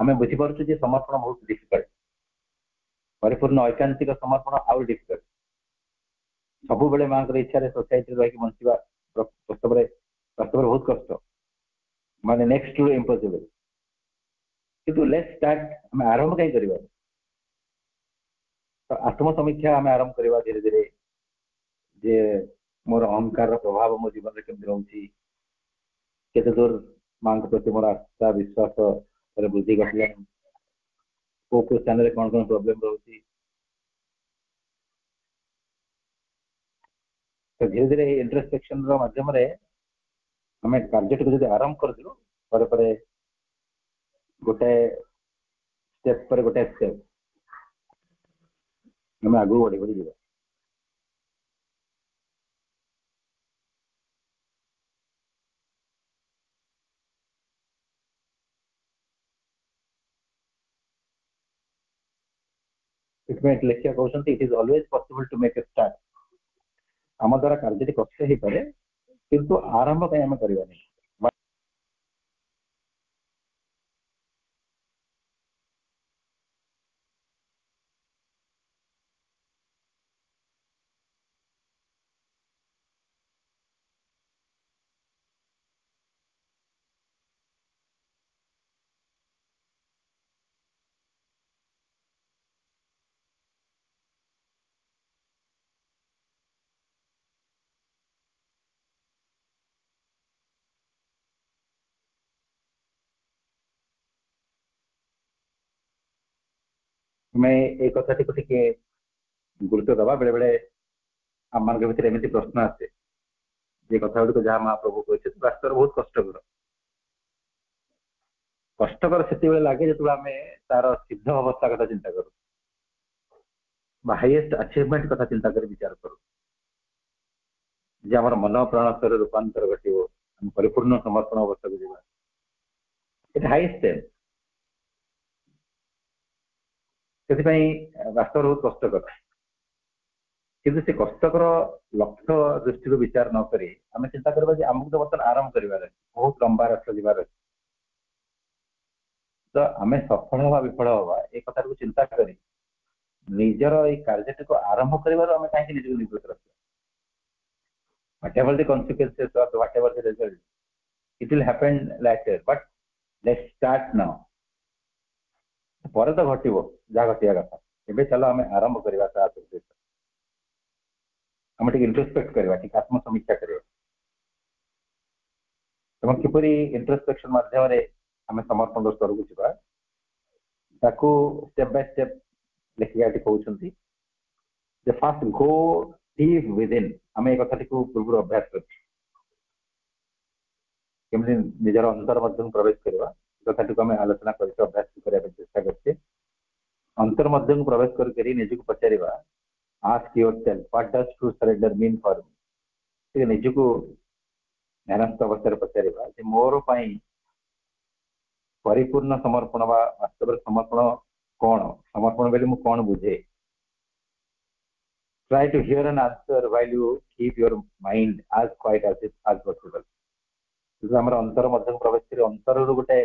ଆମେ ବୁଝିପାରୁଛୁ ଯେ ସମର୍ପଣ ବହୁତ ଡିଫିକଲ୍ଟ, ପରିପୂର୍ଣ୍ଣ ଐକାନ୍ତିକ ସମର୍ପଣ ଆହୁରି ଡିଫିକଲ୍ଟ। ସବୁବେଳେ ମାଙ୍କର ଇଚ୍ଛାରେ ସୋସାଇଟିରେ ରହିକି ବଞ୍ଚିବା ବାସ୍ତବରେ ବହୁତ କଷ୍ଟ, ମାନେ ନେକ୍ସଟ ଟୁ ଇମ୍ପସିବଲ। କିନ୍ତୁ ଲେଟ୍ସ ଷ୍ଟାର୍ଟ, ଆମେ ଆରମ୍ଭ କାହିଁ କରିବା? ତ ଆତ୍ମ ସମୀକ୍ଷା ଆମେ ଆରମ୍ଭ କରିବା ଧୀରେ ଧୀରେ ଯେ ମୋର ଅହଙ୍କାରର ପ୍ରଭାବ ମୋ ଜୀବନରେ କେମିତି ରହୁଛି, କେତେ ଦୂର ମାଙ୍କ ପ୍ରତି ମୋର ଆସ୍ଥା ବିଶ୍ୱାସ ବୃଦ୍ଧି ଘଟିଲାଣି, କୋଉ କୋଉ ସ୍ଥାନରେ କଣ କଣ ପ୍ରୋବ୍ଲେମ ରହୁଛି। ତ ଧୀରେ ଧୀରେ ଏଇ ଇଣ୍ଟ୍ରୋସ୍ପେକ୍ସନ ର ମାଧ୍ୟମରେ ଆମେ କାର୍ଯ୍ୟଟିକୁ ଯଦି ଆରମ୍ଭ କରିଦେଲୁ, ପରେ ପରେ ଗୋଟେ ଷ୍ଟେପ୍ ପରେ ଗୋଟେ ଷ୍ଟେପ୍ ଆମେ ଆଗକୁ ବଢି ବଢି ଯିବା। ସେଥିପାଇଁ ଲେଖିବା କହୁଛନ୍ତି ଇଟ୍ is always possible two make A start. ଆମ ଦ୍ୱାରା କାର୍ଯ୍ୟଟି କଷ୍ଟ ହେଇପାରେ, କିନ୍ତୁ ଆରମ୍ଭ କାହିଁ ଆମେ କରିବାନି? ଆମେ ଏଇ କଥାଟିକୁ ଟିକେ ଗୁରୁତ୍ୱ ଦେବା। ବେଳେ ବେଳେ ଆମମାନଙ୍କ ଭିତରେ ଏମିତି ପ୍ରଶ୍ନ ଆସେ ଯେ କଥା ଗୁଡ଼ିକ ଯାହା ମହାପ୍ରଭୁ କହିଛନ୍ତି ବାସ୍ତବରେ ବହୁତ କଷ୍ଟକର। କଷ୍ଟକର ସେତେବେଳେ ଲାଗେ ଯେତେବେଳେ ଆମେ ତାର ସିଦ୍ଧ ଅବସ୍ଥା କଥା ଚିନ୍ତା କରୁ ବା ହାଇଏଷ୍ଟ ଆଚିଭମେଣ୍ଟ କଥା ଚିନ୍ତା କରି ବିଚାର କରୁ, ଯେ ଆମର ମନ ପ୍ରାଣ ସ୍ତରରେ ରୂପାନ୍ତର ଘଟିବ, ଆମେ ପରିପୂର୍ଣ୍ଣ ସମର୍ପଣ ଅବସ୍ଥାକୁ ଯିବା। ଏଇଟା ହାଇଏଷ୍ଟ ଏମ୍। ସେଥିପାଇଁ ବାସ୍ତବରେ ବହୁତ କଷ୍ଟକର। କିନ୍ତୁ ସେ କଷ୍ଟକର ଲକ୍ଷ୍ୟ ଦୃଷ୍ଟିରୁ ବିଚାର ନ କରି ଆମେ ଚିନ୍ତା କରିବା ଯେ ଆମକୁ ତ ବର୍ତ୍ତମାନ ଆରମ୍ଭ କରିବାର ଅଛି, ବହୁତ ଲମ୍ବା ରାସ୍ତା ଯିବାର ଅଛି। तो आम सफल हवा विफल हवा ए कथा को चिंता करी निजर ये कार्यटी को आरंभ कर कहीं निजी निवृत्त रखा whatever the consequences or whatever the result it will happen later but let's start now पर तो घटो जहाँ घटिया कथा एवं चलो आम आरंभ करवा आम इंट्रोस्पेक्ट करवा आत्मसमीक्षा करवा किपरि इंट्रोस्पेक्शन माध्यम आम समर्पण स्तर को जावा ताकू स्टेप बाय स्टेप लेखिका कहते फास्ट गो डीप विदिन आम ये कथा पूर्व अभ्यास करमि निजर अंतर मध्य प्रवेश करवा कथा को आम आलोचना कर अभ्यास करने चेष्टा करते अंतर मध्य प्रवेश कर निज को पचार ask yourself what does true surrender mean for me निज को ध्यानस्थ अवस्था पचार मोर परिपूर्ण समर्पण वास्तव समर्पण कौन समर्पण बोले मुझे कौन बुझे try to hear an answer while you keep your mind as quiet as possible आम अंतर मध्य प्रवेश कर अंतर गोटे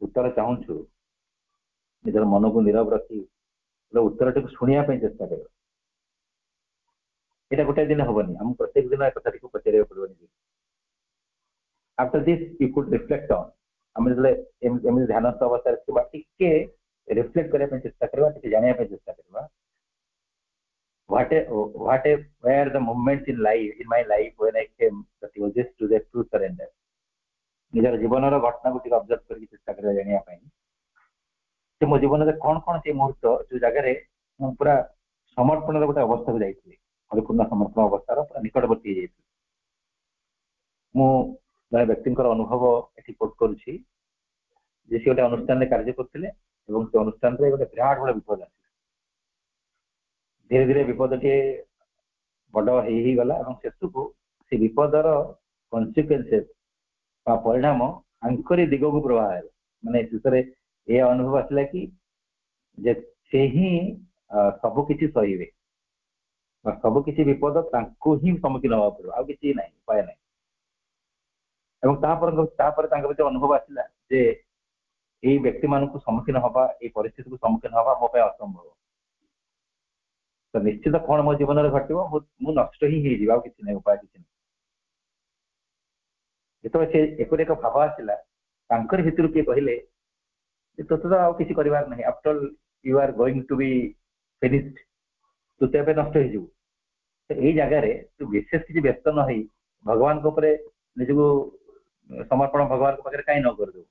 उत्तर चाहूँ निजर मन को नीरव रखी उत्तर टी शुणा चेष्टा कर यहाँ गोटे दिन हेनी आम प्रत्येक दिन कथा पचार पड़ो after this you could reflect on आम जो ध्यानस्थ अवस्था टे रिफ्लेक्ट करने चेष्टा करवा जाना चेष्टा करवा what were the moments in my life when I came just to the true surrender निजर जीवन घटना को ऑब्जर्व करके चेष्टा कर जाना मो जीवन में कौन कौन से मुहूर्त जो जगह पूरा समर्पण गोटे अवस्था को जाइए परिपूर्ण समर्पण अवस्थार पूरा निकटवर्ती जन व्यक्ति अनुभव ये कोट करुच्ची सी गोटे अनुष्ठान कार्य करते अनुष्ठान गोटे विराट बड़ा विपद आस धीरे धीरे विपद टे बड़ ही गला शेष को से विपदर कन्सिक्वेन्सेस परिणाम आंकरी दिग को प्रभाव है माने शेष में यह अनुभव आसला कि से ही सबकि सहे सबकि विपद ही सम्मुखीन हवा पड़ो आ कि ना उपाय ना भर अनुभव आसला जे ये व्यक्ति मान सम्मुखीन हवा ये परिस्थिति को सम्मुखीन हवा मो असंभव तो निश्चित कौन मो जीवन में घटो मु नष्ट ही हो कि ना उपाय कि जो से एक भाव आसला भितर किए कहले तो किसी करार ना after you are going to be finished तू तो नष्ट हो यही जगार तू विशेष किसी व्यस्त न हो भगवान निज को समर्पण भगवान पाखे कहीं न करदे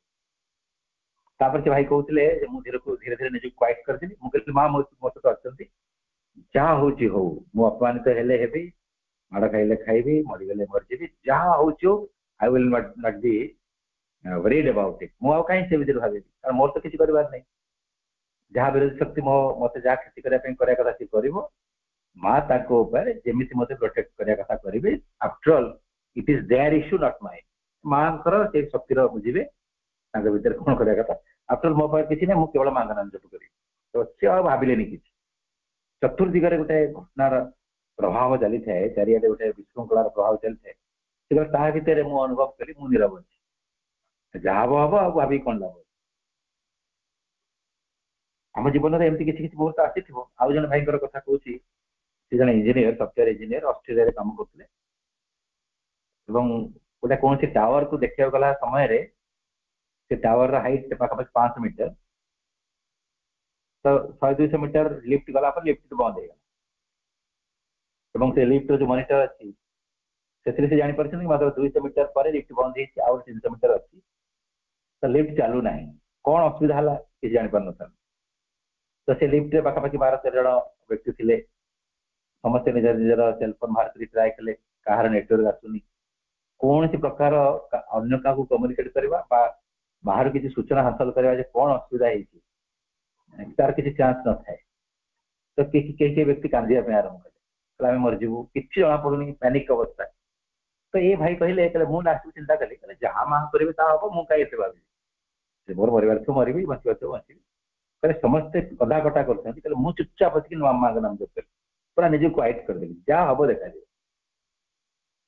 से भाई कहते मुझे धीरे धीरे निज क्वाइट करदेली मुझे माँ मो सहित अच्छा जहाँ हूँ हो मु अपमानित हेले हेबी माड़ खाइले खाइबी मरीगले मरीजी जहाँ हूँ I will not be worried about it मुझे कहीं से भावी कारण मोर तो किसी कर जहाँ विरोधी शक्ति मो मत जहाँ क्षति करने कथा सी कर माँ जमी मत प्रोटेक्ट करने कथा करेंगे after all it is their issue not mine माँ से शक्तिर बुझे भर कौन करने कथा आफ्टर मो पास किसी ना मुझे केवल माँ नाम जप करी तो सी भाविले कि चतुर्दिगरे गोटे घटनार प्रभाव चली थाए चारिआडे गोटे विशृंखलार प्रभाव चली थाए ता भितर मु अनुभव करी मु नीरव अच्छी जहाँ हम आ भाभी कौन लाभ आम जीवन में एमती किसी मुहूर्त आसी आउ जन भाई कथा कहूँ से जन इंजीनियर सफ्टवेयर इंजीनियर ऑस्ट्रेलिया काम करते गोटे कौन सी टावर को देखा गला समय से टावर हाइट पाखापाखि 500 मीटर तो 100-200 मीटर लिफ्ट गला लिफ्ट बंद हो गला से लिफ्ट जो मॉनिटर अच्छी से जापर मात्र 200 मीटर पर लिफ्ट बंद हो 300 मीटर अच्छी तो लिफ्ट चलू ना कौन असुविधा है किसी जापर न तो से लिफ्ट पाखापाखि 12-13 जन व्यक्ति थे समस्त निजर निजर सेलफोन बाहर कर ट्राए कले कहार नेटवर्क आसुनी कौन सी प्रकार अन्य क्या कम्युनिकेट करवा बाहर किसी सूचना हासिल करवा कौन असुविधा है तार किसी चांस न थाए तो कई व्यक्ति कांदिया आरंभ कले आम मरजीबू कि जना पड़ूनी पैनिक अवस्था तो ये भाई कहले मुझे लास्ट चिंता कली जहाँ माँ करेंगे हम मुझे कहीं भावी मोर मरबार थो मरबी बचार थो बचबी कहले समस्ते कदा कटा कर मुझे चुपचाप अच्छी माँ का नाम जप करी पूरा निजी क्वाइट करदेली जहाँ हम देखा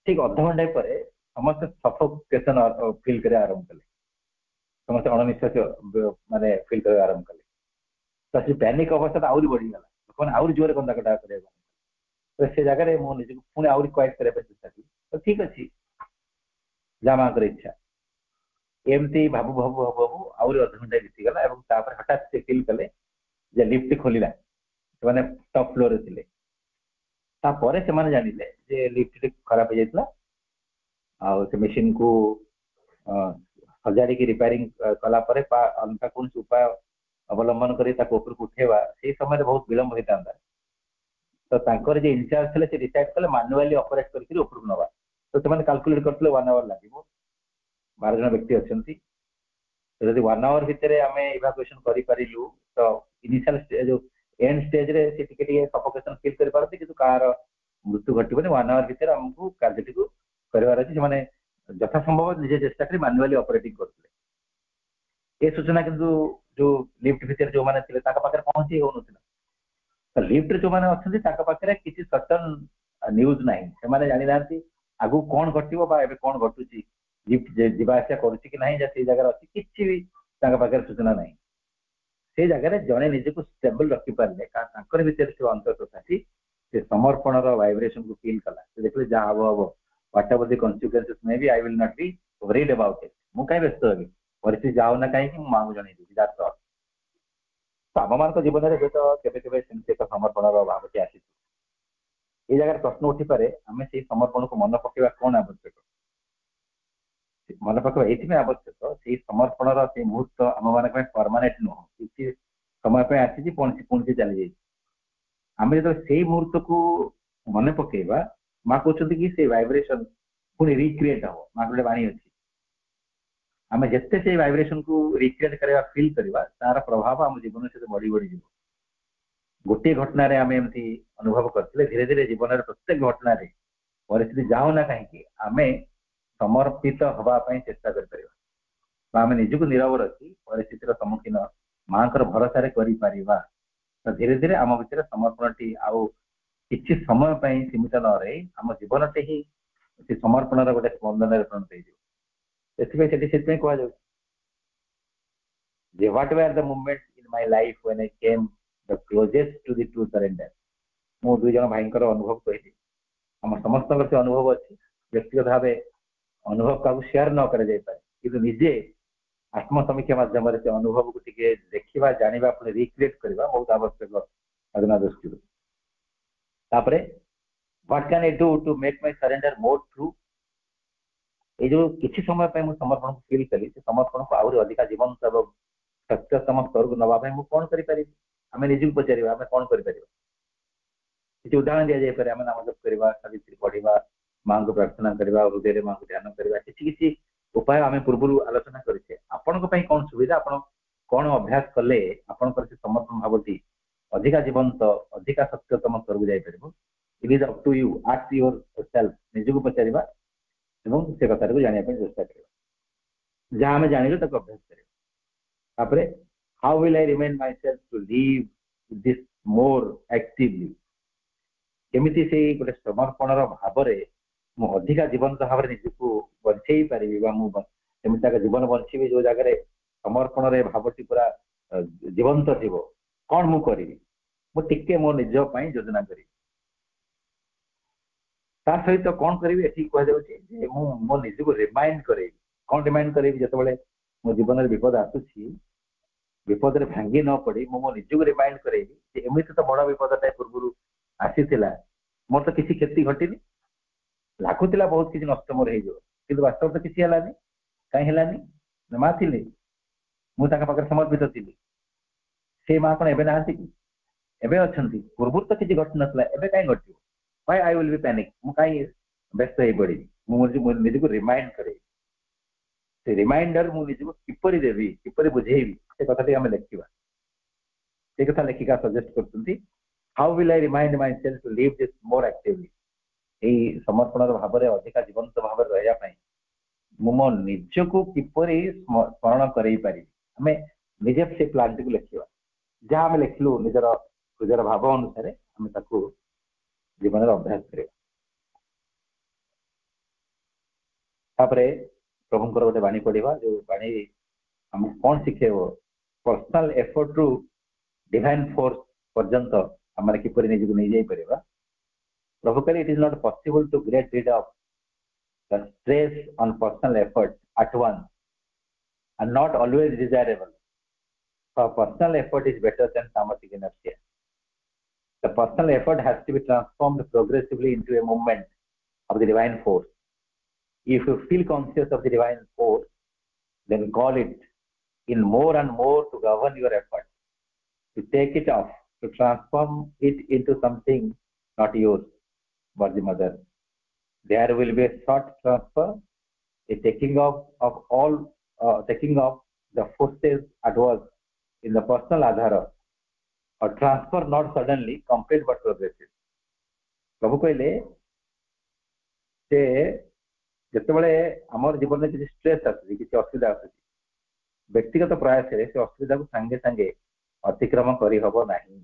ठीक अध घंटे पर समस्त सफोकेशन फिल कर आरंभ कले ସମସ୍ତେ ଅଣନିଶ୍ୱାସୀ ମାନେ ଫିଲ୍ କରିବା ଆରମ୍ଭ କଲେ। ତ ସେ ପ୍ୟାନିକ ଅବସ୍ଥା ଆହୁରି ବଢିଗଲା, ଲୋକମାନେ ଆହୁରି ଜୋରରେ କନ୍ଦା କଟା କରିବାକୁ। ତ ସେ ଜାଗାରେ ମୁଁ ନିଜକୁ ପୁଣି ଆହୁରି କ୍ୱାଇଟ୍ କରିବା ପାଇଁ ଚେଷ୍ଟା କଲି। ତ ଠିକ ଅଛି, ଯାହା ମାଙ୍କର ଇଚ୍ଛା। ଏମିତି ଭାବୁ ଭାବୁ ଭାବୁ ଭାବୁ ଆହୁରି ଅଧଘଣ୍ଟା ବିତିଗଲା ଏବଂ ତାପରେ ହଠାତ୍ ସେ ଫିଲ୍ କଲେ ଯେ ଲିଫ୍ଟ ଖୋଲିଲା। ସେମାନେ ଟପ୍ ଫ୍ଲୋରରେ ଥିଲେ। ତାପରେ ସେମାନେ ଜାଣିଲେ ଯେ ଲିଫ୍ଟ ଖରାପ ହେଇଯାଇଥିଲା ଆଉ ସେ ମେସିନକୁ ସଜାଡ଼ିକି ରିପେୟାରିଂ କଲା ପରେ ଅଲଗା କୌଣସି ଉପାୟ ଅବଲମ୍ବନ କରି ତାକୁ ଉପରକୁ ଉଠେଇବା ସେଇ ସମୟରେ ବହୁତ ବିଳମ୍ବ ହେଇଥାନ୍ତା। ତ ତାଙ୍କର ଯେ ଇନଚାର୍ଜ ଥିଲେ ସେ ଡିସାଇଡ୍ କଲେ ମାନୁଆଲି ଅପରେଟ୍ କରିକି ଉପରକୁ ନେବା। ତ ସେମାନେ କାଲକୁଲେଟ୍ କରିଥିଲେ 1 ଆୱାର ଲାଗିବ, 12 ଜଣ ବ୍ୟକ୍ତି ଅଛନ୍ତି। ଯଦି 1 ଆୱାର ଭିତରେ ଆମେ ଇଭାକୁଏସନ୍ କରିପାରିଲୁ ତ ଇନିସିଆଲ ଯୋଉ ଏଣ୍ଡ ଷ୍ଟେଜରେ ସେ ଟିକେ ଟିକେ ସଫୋକେସନ୍ ଫିଲ୍ କରିପାରନ୍ତି, କିନ୍ତୁ କାହାର ମୃତ୍ୟୁ ଘଟିବନି। 1 ଆୱାର ଭିତରେ ଆମକୁ କାର୍ଯ୍ୟଟିକୁ କରିବାର ଅଛି। ସେମାନେ ଯଥାସମ୍ଭବ ନିଜେ ଚେଷ୍ଟା କରି ମାନୁଆଲି ଅପରେଟିଂ କରୁଥିଲେ। ଏ ସୂଚନା କିନ୍ତୁ ଯୋଉ ଲିଫ୍ଟ ଭିତରେ ଯୋଉମାନେ ଥିଲେ ତାଙ୍କ ପାଖରେ ପହଞ୍ଚି ହେଉନଥିଲା। ତ ଲିଫ୍ଟରେ ଯୋଉମାନେ ଅଛନ୍ତି ତାଙ୍କ ପାଖରେ କିଛି ସଟନ୍ ନ୍ୟୁଜ୍ ନାହିଁ। ସେମାନେ ଜାଣିନାହାନ୍ତି ଆଗକୁ କ'ଣ ଘଟିବ ବା ଏବେ କ'ଣ ଘଟୁଛି, ଲିଫ୍ଟ ଯିବା ଆସିବା କରୁଛି କି ନାହିଁ, ସେଇ ଜାଗାରେ ଅଛି, କିଛି ବି ତାଙ୍କ ପାଖରେ ସୂଚନା ନାହିଁ। ସେଇ ଜାଗାରେ ଜଣେ ନିଜକୁ ଷ୍ଟେବଲ ରଖିପାରିଲେ, କାରଣ ତାଙ୍କର ଭିତରେ ଥିବା ଅନ୍ତର୍ଦଶାଟି ସେ ସମର୍ପଣର ଭାଇବ୍ରେସନକୁ ଫିଲ୍ କଲା। ସେ ଦେଖିଲେ ଯାହା ହବ ହବ, whatever the consequences may be, I will not be worried about it. ମୁଁ କାହିଁ ବ୍ୟସ୍ତ ହେବି, ପରିସ୍ଥିତି ଯାଉ ନା କାହିଁକି ମୁଁ ମାଙ୍କୁ ଜଣେଇଦେବି। That's all. ତ ଆମମାନଙ୍କ ଜୀବନରେ ହୁଏତ କେବେ କେବେ ସେମିତି ଏକ ସମର୍ପଣର ଭାବଟି ଆସିଛି। ଏଇ ଜାଗାରେ ପ୍ରଶ୍ନ ଉଠିପାରେ, ଆମେ ସେଇ ସମର୍ପଣକୁ ମନେ ପକେଇବା କ'ଣ ଆବଶ୍ୟକ? ମନେ ପକେଇବା ଏଇଥିପାଇଁ ଆବଶ୍ୟକ, ସେଇ ସମର୍ପଣର ସେଇ ମୁହୂର୍ତ୍ତ ଆମମାନଙ୍କ ପାଇଁ ପରମାନେଣ୍ଟ ନୁହଁ, କିଛି ସମୟ ପାଇଁ ଆସିଛି ପୁଣି ପୁଣି ଚାଲିଯାଇଛି। ଆମେ ଯେତେବେଳେ ସେଇ ମୁହୂର୍ତ୍ତକୁ ମନେ ପକେଇବା, ମା କହୁଛନ୍ତି କି ସେଇ ଭାଇବ୍ରେସନ ପୁଣି ରିକ୍ରିଏଟ୍ ହବ। ମା ଗୋଟେ ବାଣୀ ଅଛି, ଆମେ ଯେତେ ସେଇ ଭାଇବ୍ରେସନକୁ ରିକ୍ରିଏଟ୍ କରିବା, ଫିଲ୍ କରିବା, ତାର ପ୍ରଭାବ ଆମ ଜୀବନ ସହିତ ବଢି ବଢିଯିବ। ଗୋଟିଏ ଘଟଣାରେ ଆମେ ଏମିତି ଅନୁଭବ କରିଥିଲେ, ଧୀରେ ଧୀରେ ଜୀବନର ପ୍ରତ୍ୟେକ ଘଟଣାରେ ପରିସ୍ଥିତି ଯାଉ ନା କାହିଁକି ଆମେ ସମର୍ପିତ ହବା ପାଇଁ ଚେଷ୍ଟା କରିପାରିବା, ବା ଆମେ ନିଜକୁ ନିରବ ରଖି ପରିସ୍ଥିତିର ସମ୍ମୁଖୀନ ମାଙ୍କର ଭରସାରେ କରିପାରିବା। ତ ଧୀରେ ଧୀରେ ଆମ ଭିତରେ ସମର୍ପଣଟି ଆଉ କିଛି ସମୟ ପାଇଁ ସୀମିତ ନ ରହି ଆମ ଜୀବନଟି ହିଁ ସେ ସମର୍ପଣର ଗୋଟେ ସ୍ପନ୍ଦନରେ ପରିଣତ ହେଇଯିବ। ସେଥିପାଇଁ କୁହାଯାଉଛି ଯେ what were the movement in my life when I came the closest to the true surrender. ମୁଁ 2 ଜଣ ଭାଇଙ୍କର ଅନୁଭବ କହିଲି। ଆମ ସମସ୍ତଙ୍କର ସେ ଅନୁଭବ ଅଛି। ବ୍ୟକ୍ତିଗତ ଭାବେ ଅନୁଭବ କାହାକୁ ସେୟାର ନ କରାଯାଇପାରେ, କିନ୍ତୁ ନିଜେ ଆତ୍ମସମୀକ୍ଷା ମାଧ୍ୟମରେ ସେ ଅନୁଭବକୁ ଟିକେ ଦେଖିବା, ଜାଣିବା, ପୁଣି ରିକ୍ରିଏଟ୍ କରିବା ବହୁତ ଆବଶ୍ୟକ ସାଧନା ଦୃଷ୍ଟିରୁ। ତାପରେ what can I do to make my surrender more true? ଏଇ ଯୋଉ କିଛି ସମୟ ପାଇଁ ମୁଁ ସମର୍ପଣକୁ ଫିଲ୍ କଲି, ସେ ସମର୍ପଣକୁ ଆହୁରି ଅଧିକା ଜୀବନ୍ତ ଏବଂ ସତ୍ୟତମ ସ୍ତରକୁ ନେବା ପାଇଁ ମୁଁ କ'ଣ କରିପାରିବି? ଆମେ ନିଜକୁ ପଚାରିବା, ଆମେ କ'ଣ କରିପାରିବା? କିଛି ଉଦାହରଣ ଦିଆଯାଇପାରେ। ଆମେ ନାମ ଜପ କରିବା, ସାବିତ୍ରୀ ପଢିବା, ମାଙ୍କୁ ପ୍ରାର୍ଥନା କରିବା, ହୃଦୟରେ ମାଙ୍କୁ ଧ୍ୟାନ କରିବା, କିଛି କିଛି ଉପାୟ ଆମେ ପୂର୍ବରୁ ଆଲୋଚନା କରିଛେ। ଆପଣଙ୍କ ପାଇଁ କ'ଣ ସୁବିଧା, ଆପଣ କ'ଣ ଅଭ୍ୟାସ କଲେ ଆପଣଙ୍କର ସେ ସମର୍ପଣ ଭାବଟି ଅଧିକା ଜୀବନ୍ତ, ଅଧିକା ସତ୍ୟତମ ସ୍ତରକୁ ଯାଇପାରିବ? It is up to you. Ask yourself, ନିଜକୁ ପଚାରିବା ଏବଂ ସେ କଥାଟିକୁ ଜାଣିବା ପାଇଁ ଚେଷ୍ଟା କରିବା। ଯାହା ଆମେ ଜାଣିଲୁ ତାକୁ ଅଭ୍ୟାସ କରିବା। ତାପରେ how will I remind myself to live this more actively? କେମିତି ସେଇ ଗୋଟେ ସମର୍ପଣର ଭାବରେ ମୁଁ ଅଧିକା ଜୀବନ୍ତ ଭାବରେ ନିଜକୁ ବଞ୍ଚେଇ ପାରିବି, ବା ମୁଁ ସେମିତି ଏକ ଜୀବନ ବଞ୍ଚିବି ଯୋଉ ଜାଗାରେ ସମର୍ପଣରେ ଭାବଟି ପୁରା ଜୀବନ୍ତ ଥିବ। କ'ଣ ମୁଁ କରିବି? ମୁଁ ଟିକେ ମୋ ନିଜ ପାଇଁ ଯୋଜନା କରିବି। ତା ସହିତ କ'ଣ କରିବି? ଏଠି କୁହାଯାଉଛି ଯେ ମୁଁ ମୋ ନିଜକୁ ରିମାଇଣ୍ଡ କରେଇବି। କ'ଣ ରିମାଇଣ୍ଡ କରେଇବି? ଯେତେବେଳେ ମୋ ଜୀବନରେ ବିପଦ ଆସୁଛି, ବିପଦରେ ଭାଙ୍ଗି ନ ପଡି ମୁଁ ମୋ ନିଜକୁ ରିମାଇଣ୍ଡ କରେଇବି ଯେ ଏମିତି ତ ବଡ ବିପଦଟା ପୂର୍ବରୁ ଆସିଥିଲା, ମୋର ତ କିଛି କ୍ଷତି ଘଟିନି, ଲାଗୁଥିଲା ବହୁତ କିଛି ନଷ୍ଟ ମୋର ହେଇଯିବ, କିନ୍ତୁ ବାସ୍ତବ ତ କିଛି ହେଲାନି। କାହିଁ ହେଲାନି? ମା ଥିଲେ, ମୁଁ ତାଙ୍କ ପାଖରେ ସମର୍ପିତ ଥିଲି। ସେ ମା କ'ଣ ଏବେ ନାହାନ୍ତି କି? ଏବେ ଅଛନ୍ତି। ପୂର୍ବରୁ ତ କିଛି ଘଟି ନଥିଲା, ଏବେ କାହିଁ ଘଟିବ? why I will be panic? ମୁଁ କାହିଁ ବ୍ୟସ୍ତ ହେଇ ପଡିବି? ମୁଁ ନିଜକୁ ରିମାଇଣ୍ଡ କରେଇବି। ସେ ରିମାଇଣ୍ଡର ମୁଁ ନିଜକୁ କିପରି ଦେବି, କିପରି ବୁଝେଇବି, ସେ କଥାଟି ଆମେ ଲେଖିବା। ସେ କଥା ଲେଖିକା ସଜେଷ୍ଟ କରୁଛନ୍ତି, how will I remind myself to live this more actively? ଏଇ ସମର୍ପଣର ଭାବରେ ଅଧିକା ଜୀବନ୍ତ ଭାବରେ ରହିବା ପାଇଁ ମୁଁ ମୋ ନିଜକୁ କିପରି ସ୍ମରଣ କରେଇ ପାରିବି? ଆମେ ନିଜେ ସେ ପ୍ଲାନ୍ଟିକୁ ଲେଖିବା। ଯାହା ଆମେ ଲେଖିଲୁ ନିଜର ହୃଦୟର ଭାବ ଅନୁସାରେ ଆମେ ତାକୁ ଜୀବନରେ ଅଭ୍ୟାସ କରିବା। ତାପରେ ପ୍ରଭୁଙ୍କର ଗୋଟେ ବାଣୀ ପଢିବା, ଯୋଉ ବାଣୀ हमको कौन शिखेबो पर्सनल एफर्ट रु डिवाइन फोर्स पर्यंत हमारे किपरि निजको नहीं जाई परिबा प्रभु कहले it is not possible to get rid of the stress on personal effort at once and not always desirable. So personal effort is better than tamastic inertia. The personal effort has to be transformed progressively into a movement of the divine force. If you feel conscious of the divine force, then call it in more and more to govern your effort, to take it off, to transform it into something not yours, but the mother. There will be a short transfer, a taking off the forces at work in the personal adhara, or transfer not suddenly, complete but progressive. प्रभु कहले से ଯେତେବେଳେ ଆମର ଜୀବନରେ କିଛି stress ଆସୁଛି କିଛି ଅସୁବିଧା ଆସୁଛି ବ୍ୟକ୍ତିଗତ ପ୍ରୟାସରେ ସେ ଅସୁବିଧାକୁ ସାଙ୍ଗେ ସାଙ୍ଗେ ଅତିକ୍ରମ କରିହବ ନାହିଁ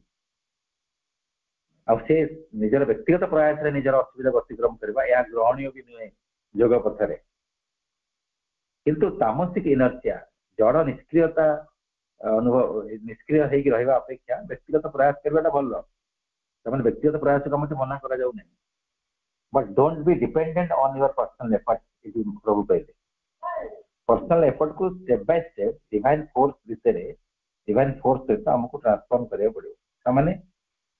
ଆଉ ସେ ନିଜର ବ୍ୟକ୍ତିଗତ ପ୍ରୟାସରେ ନିଜର ଅସୁବିଧାକୁ ଅତିକ୍ରମ କରିବା ଏହା ଗ୍ରହଣୀୟ ବି ନୁହେଁ ଯୋଗ ପଥରେ କିନ୍ତୁ ତାମସିକ ଇନର୍ସିଆ ଜଡ଼ ନିଷ୍କ୍ରିୟତା ଅନୁଭବ ନିଷ୍କ୍ରିୟ ହେଇକି ରହିବା ଅପେକ୍ଷା ବ୍ୟକ୍ତିଗତ ପ୍ରୟାସ କରିବାଟା ଭଲ ସେମାନେ ବ୍ୟକ୍ତିଗତ ପ୍ରୟାସକୁ ମୋତେ ମନା କରାଯାଉ ନାହିଁ but don't be dependent on your personal effort इति प्रभु कहले पर्सनल एफर्ट को step by step divine force भितर डिवाइन फोर्स सहित हमको ट्रांसफॉर्म करिया पड़ियो माने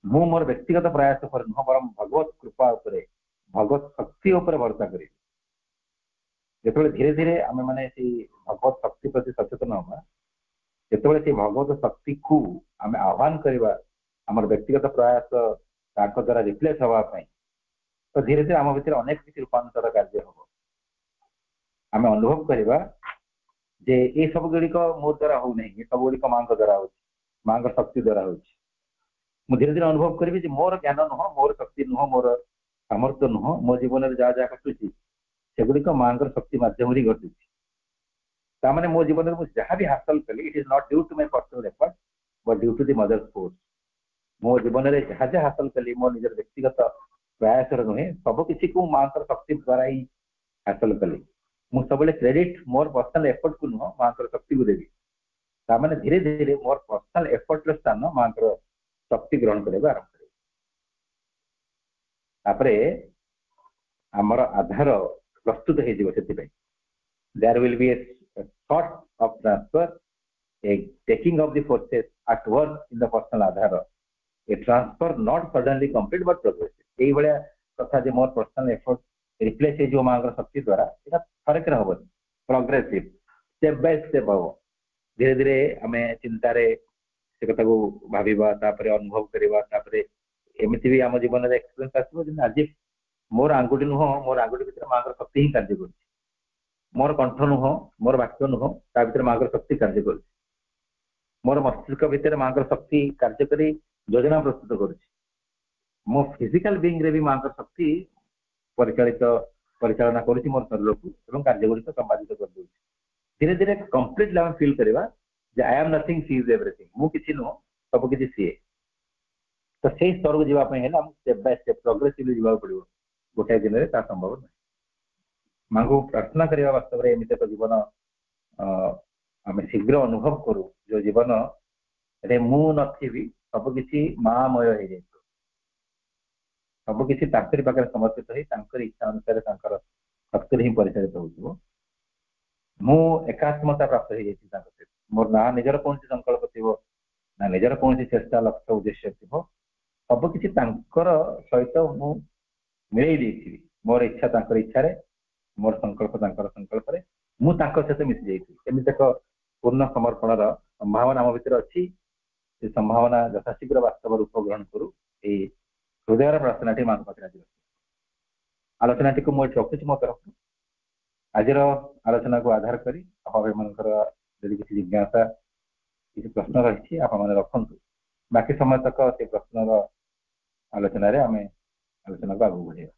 मु मोर व्यक्तिगत प्रयास पर न बरम भगवत कृपा ऊपर भगवत शक्ति ऊपर भरोसा करी जेतबे धीरे धीरे आमे माने सी भगवत शक्ति प्रति सचेतन होमा जेतबे सी भगवत शक्ति को आमे आह्वान करबा हमर व्यक्तिगत प्रयास ताको द्वारा रिप्लेस होवा पई तो धीरे धीरे आम भीतर अनेक किसी रूपांतर कार्य हम आम अनुभव करवा जे ये सब गुड़िक मो द्वारा हो नहीं सब गुड़िक माँ द्वारा हो माँ शक्ति द्वारा हो धीरे धीरे अनुभव करी मोर ज्ञान नुह मोर शक्ति नुह मोर सामर्थ्य नुह मो जीवन में जहाँ जहाँ घटुची सेगुड़िक माँ शक्ति मध्यम घटुची ताने मो जीवन में जहाँ भी हासिल कली it is not due to my personal effort but due to the mother force मो जीवन में जहाँ जहाँ हासिल कली मो निजर व्यक्तिगत प्रयास नुहे सब किसी को माँ शक्ति द्वारा ही हासिल कली मु सब क्रेडिट मोर पर्सनल एफर्ट को नुह माँ शक्ति को देवी ताने धीरे धीरे मोर पर्सनल एफर्ट स्थान माँ शक्ति ग्रहण करने आरंभ कर आमर आधार प्रस्तुत हो there will be a thought of transfer a taking of the forces at work in the personal आधार a transfer not suddenly complete but progressive यही भाया कथा जे मोर पर्सनल एफर्ट रिप्लेस हो माँ शक्ति द्वारा यहाँ फरक हम प्रोग्रेसिव स्टेप बाय स्टेप हम धीरे धीरे आम चिंतार से कथा को भावा अनुभव करवा एमती भी आम जीवन में एक्सपीरियंस आसो आज मोर आंगुठी नुह मोर आंगुठी भीतर माँ शक्ति ही कार्य कर मोर कंठ नुह मोर वाक्य नुह ता भीतर माँ शक्ति कार्य कर मोर मस्तिष्क भीतर माँ शक्ति कार्य करी योजना प्रस्तुत कर मो फिजिकल बीइंग रे भी माँ शक्ति परिचालना करुच्ची मोर शरीर को कार्य गुड़िक संपादित कर धीरे धीरे कंप्लीटली आम फिल करवा I am nothing she is everything मु किसी नुह सब किसी सीए तो से स्तर को जावाई स्टेप बाय स्टेप प्रोग्रेसिवली जावाक पड़ो गोटाए दिन में संभव ना माँ को प्रार्थना करवा वास्तव में एमती एक जीवन आम शीघ्र अनुभव करूँ जो जीवन रे मु नथी सब किसी माँमय हो जाए सब किसी पाखे समर्पित हो इच्छा अनुसार शक्ति ही परिचालित हो एकात्मता प्राप्त हो जाए मोर ना निजर कौन संकल्प थी ना निजर कौन चेष्टा लक्ष्य उद्देश्य थी सब किसी सहित मु मिलई देती मोर इच्छा इच्छा मोर संकल्प संकल्प सहित मिसी जाइए एमती एक पूर्ण समर्पण संभावना आम भर अच्छी से संभावना यथाशीघ्र वास्तव रूप ग्रहण करूँ हृदय प्रार्थना माँ पाखे आज आलोचना टी मुझे रखुच्छी मो तरफ आज आलोचना को आधार कर किसी जिज्ञासा किसी प्रश्न रही आप रखु बाकी समय तक से प्रश्न आलोचन आम आलोचना को आगे बढ़ेगा।